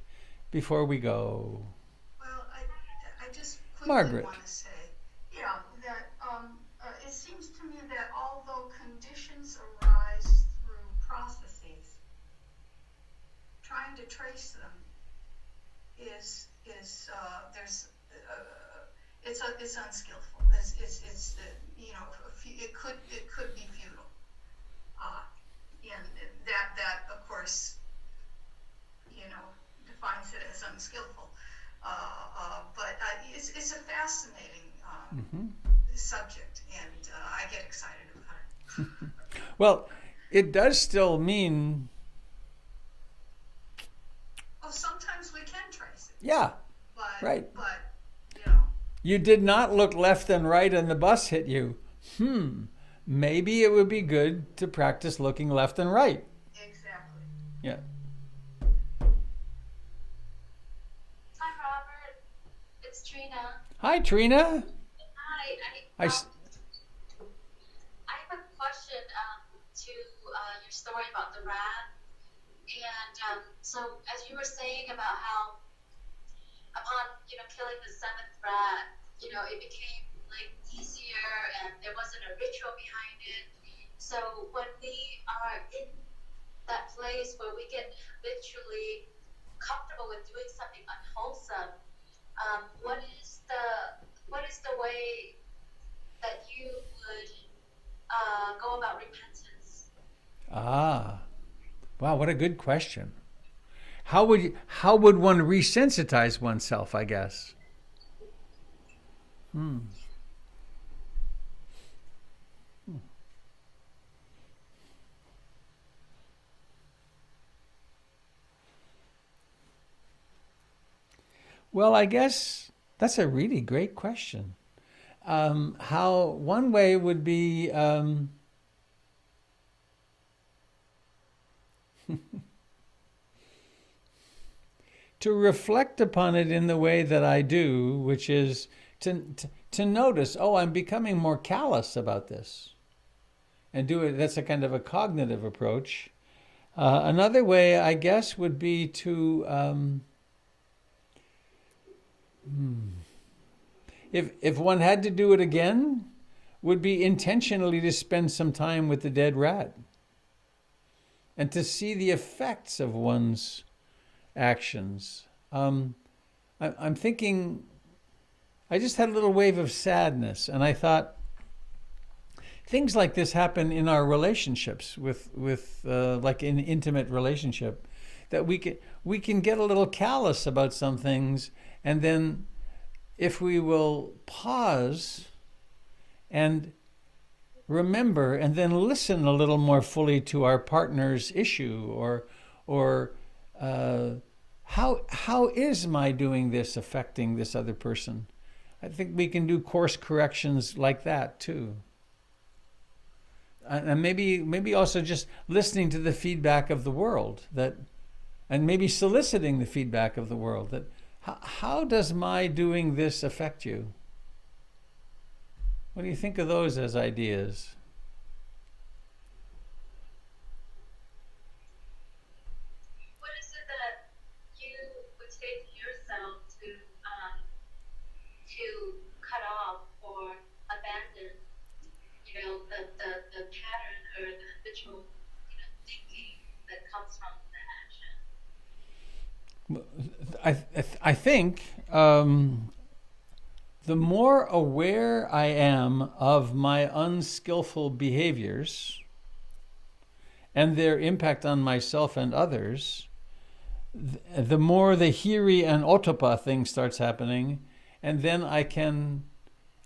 before we go? Well, I just quickly Margaret. want to say, yeah, that it seems to me that although conditions arise through processes, trying to trace them is there's it's unskillful. It's it could be futile, and that of course defines it as unskillful. But it's a fascinating subject, and I get excited about it. Well, it does still mean, Oh, sometimes we can trace it. yeah, But, right. But You did not look left and right and the bus hit you. Maybe it would be good to practice looking left and right. exactly. Yeah. Hi, Robert. It's Trina. Hi, Trina. Hi. I I have a question to your story about the rat. And so, as you were saying about how upon killing the seventh rat, it became like easier and there wasn't a ritual behind it. So when we are in that place where we get habitually comfortable with doing something unwholesome, what is the way that you would go about repentance? Ah, wow, what a good question. How would one resensitize oneself, I guess? Well, I guess that's a really great question. How one way would be to reflect upon it in the way that I do, which is to notice, oh, I'm becoming more callous about this, and do it. That's a kind of a cognitive approach. Another way, I guess, would be to if one had to do it again, would be intentionally to spend some time with the dead rat and to see the effects of one's actions. I'm thinking, I just had a little wave of sadness, and I thought, things like this happen in our relationships with like an intimate relationship, that we can get a little callous about some things, and then if we will pause and remember and then listen a little more fully to our partner's issue, or how is my doing this affecting this other person? I think we can do course corrections like that too. And maybe also just listening to the feedback of the world, and maybe soliciting the feedback of the world, that how does my doing this affect you? What do you think of those as ideas? What is it that you would say to yourself to cut off or abandon, the pattern or the habitual, thinking that comes from the action? I think the more aware I am of my unskillful behaviors and their impact on myself and others, the more the hiri and ottappa thing starts happening, and then I can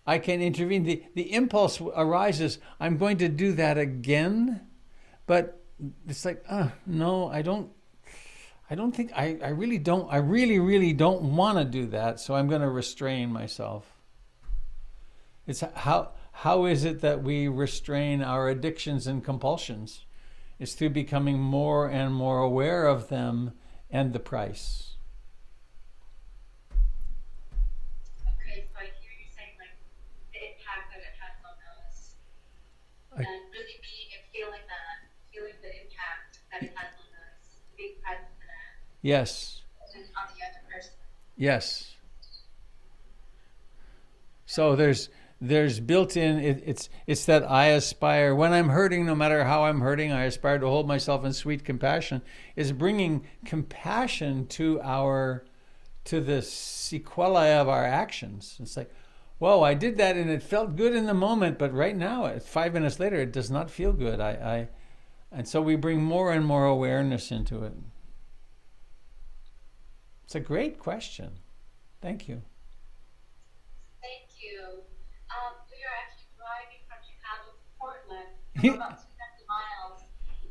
intervene. The impulse arises, I'm going to do that again, but it's like, no, I don't think, I really don't want to do that, so I'm going to restrain myself. It's how is it that we restrain our addictions and compulsions? It's through becoming more and more aware of them and the price. Okay, so I hear you saying like the impact that it has on us, and really being and feeling the impact that it has on us, being present to that, Yes. and on the other person. Yes. So there's built in it's that I aspire when I'm hurting, no matter how I'm hurting, I aspire to hold myself in sweet compassion. Is bringing compassion to the sequelae of our actions. It's like, whoa, I did that and it felt good in the moment, but right now, 5 minutes later, it does not feel good. And so we bring more and more awareness into it. It's a great question. Thank you. Thank you. We are actually driving from Chicago to Portland, so about 200 miles.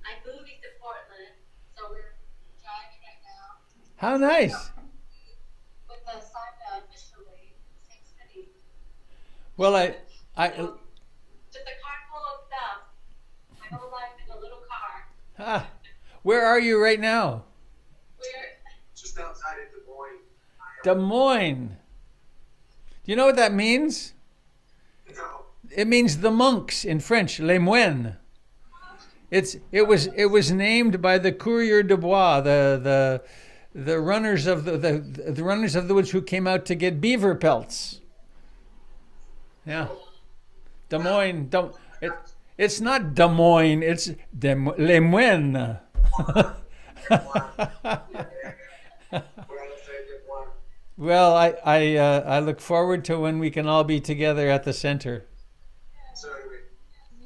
I'm moving to Portland, so we're driving right now. How nice. With the son initially, same city. Well, Just a car full of stuff. My whole life in a little car. Where are you right now? We're Just outside of Des Moines. Des Moines. Do you know what that means? No. It means the monks in French, les moines. It was named by the coureurs de bois, the runners of the runners of the woods who came out to get beaver pelts. Yeah, Des Moines. It's not Des Moines. It's les moines. Well, I look forward to when we can all be together at the center. So do we.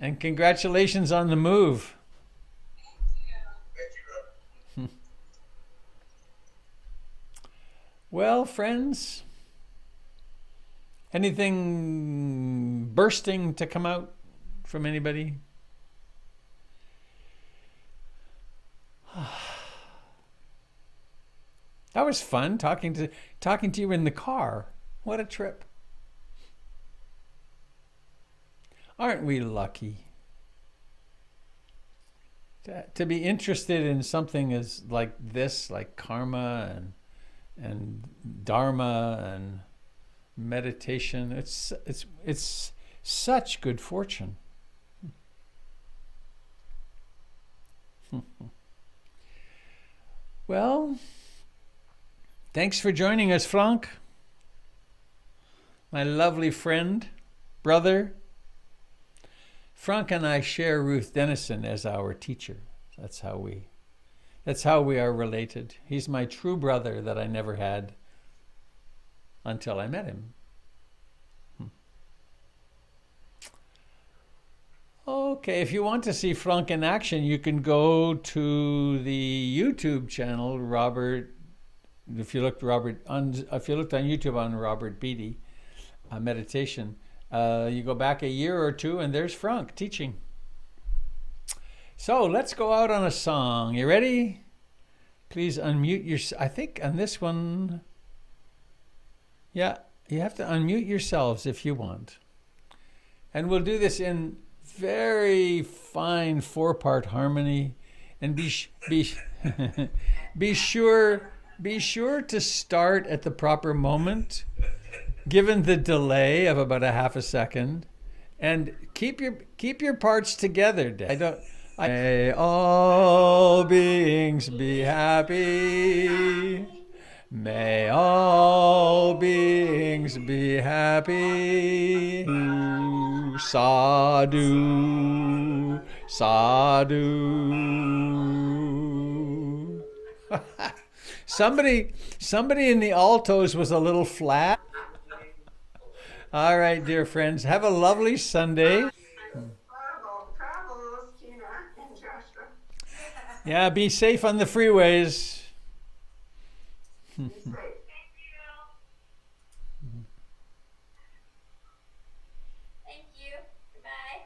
And congratulations on the move. Thank you, brother. Well, friends, anything bursting to come out from anybody? That was fun talking to you in the car. What a trip. Aren't we lucky to be interested in something as like this, like karma and Dharma and meditation? It's such good fortune. Well, thanks for joining us, Frank, my lovely friend, brother. Frank and I share Ruth Dennison as our teacher. That's how we are related. He's my true brother that I never had until I met him. Okay, if you want to see Frank in action, you can go to the YouTube channel, Robert. If you looked on YouTube on Robert Beatty meditation, you go back a year or two, and there's Frank teaching. So let's go out on a song. You ready? Please unmute your. I think on this one, yeah, you have to unmute yourselves if you want, and we'll do this in very fine 4-part harmony, and be sure to start at the proper moment, given the delay of about a half a second, and keep your parts together. May all beings be happy. May all beings be happy. Sadhu, sadhu. Somebody in the altos was a little flat. All right, dear friends, have a lovely Sunday. Travels, Tina and Joshua. Yeah, be safe on the freeways. Be safe. Thank you. Goodbye.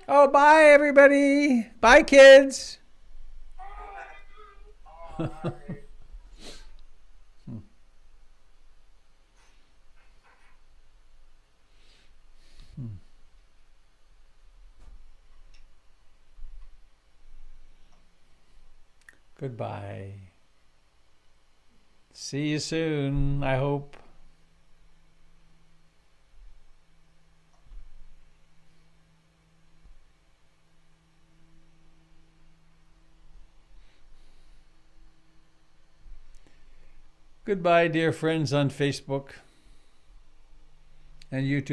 Oh, bye, everybody. Bye, kids. Goodbye. See you soon, I hope. Goodbye, dear friends on Facebook and YouTube.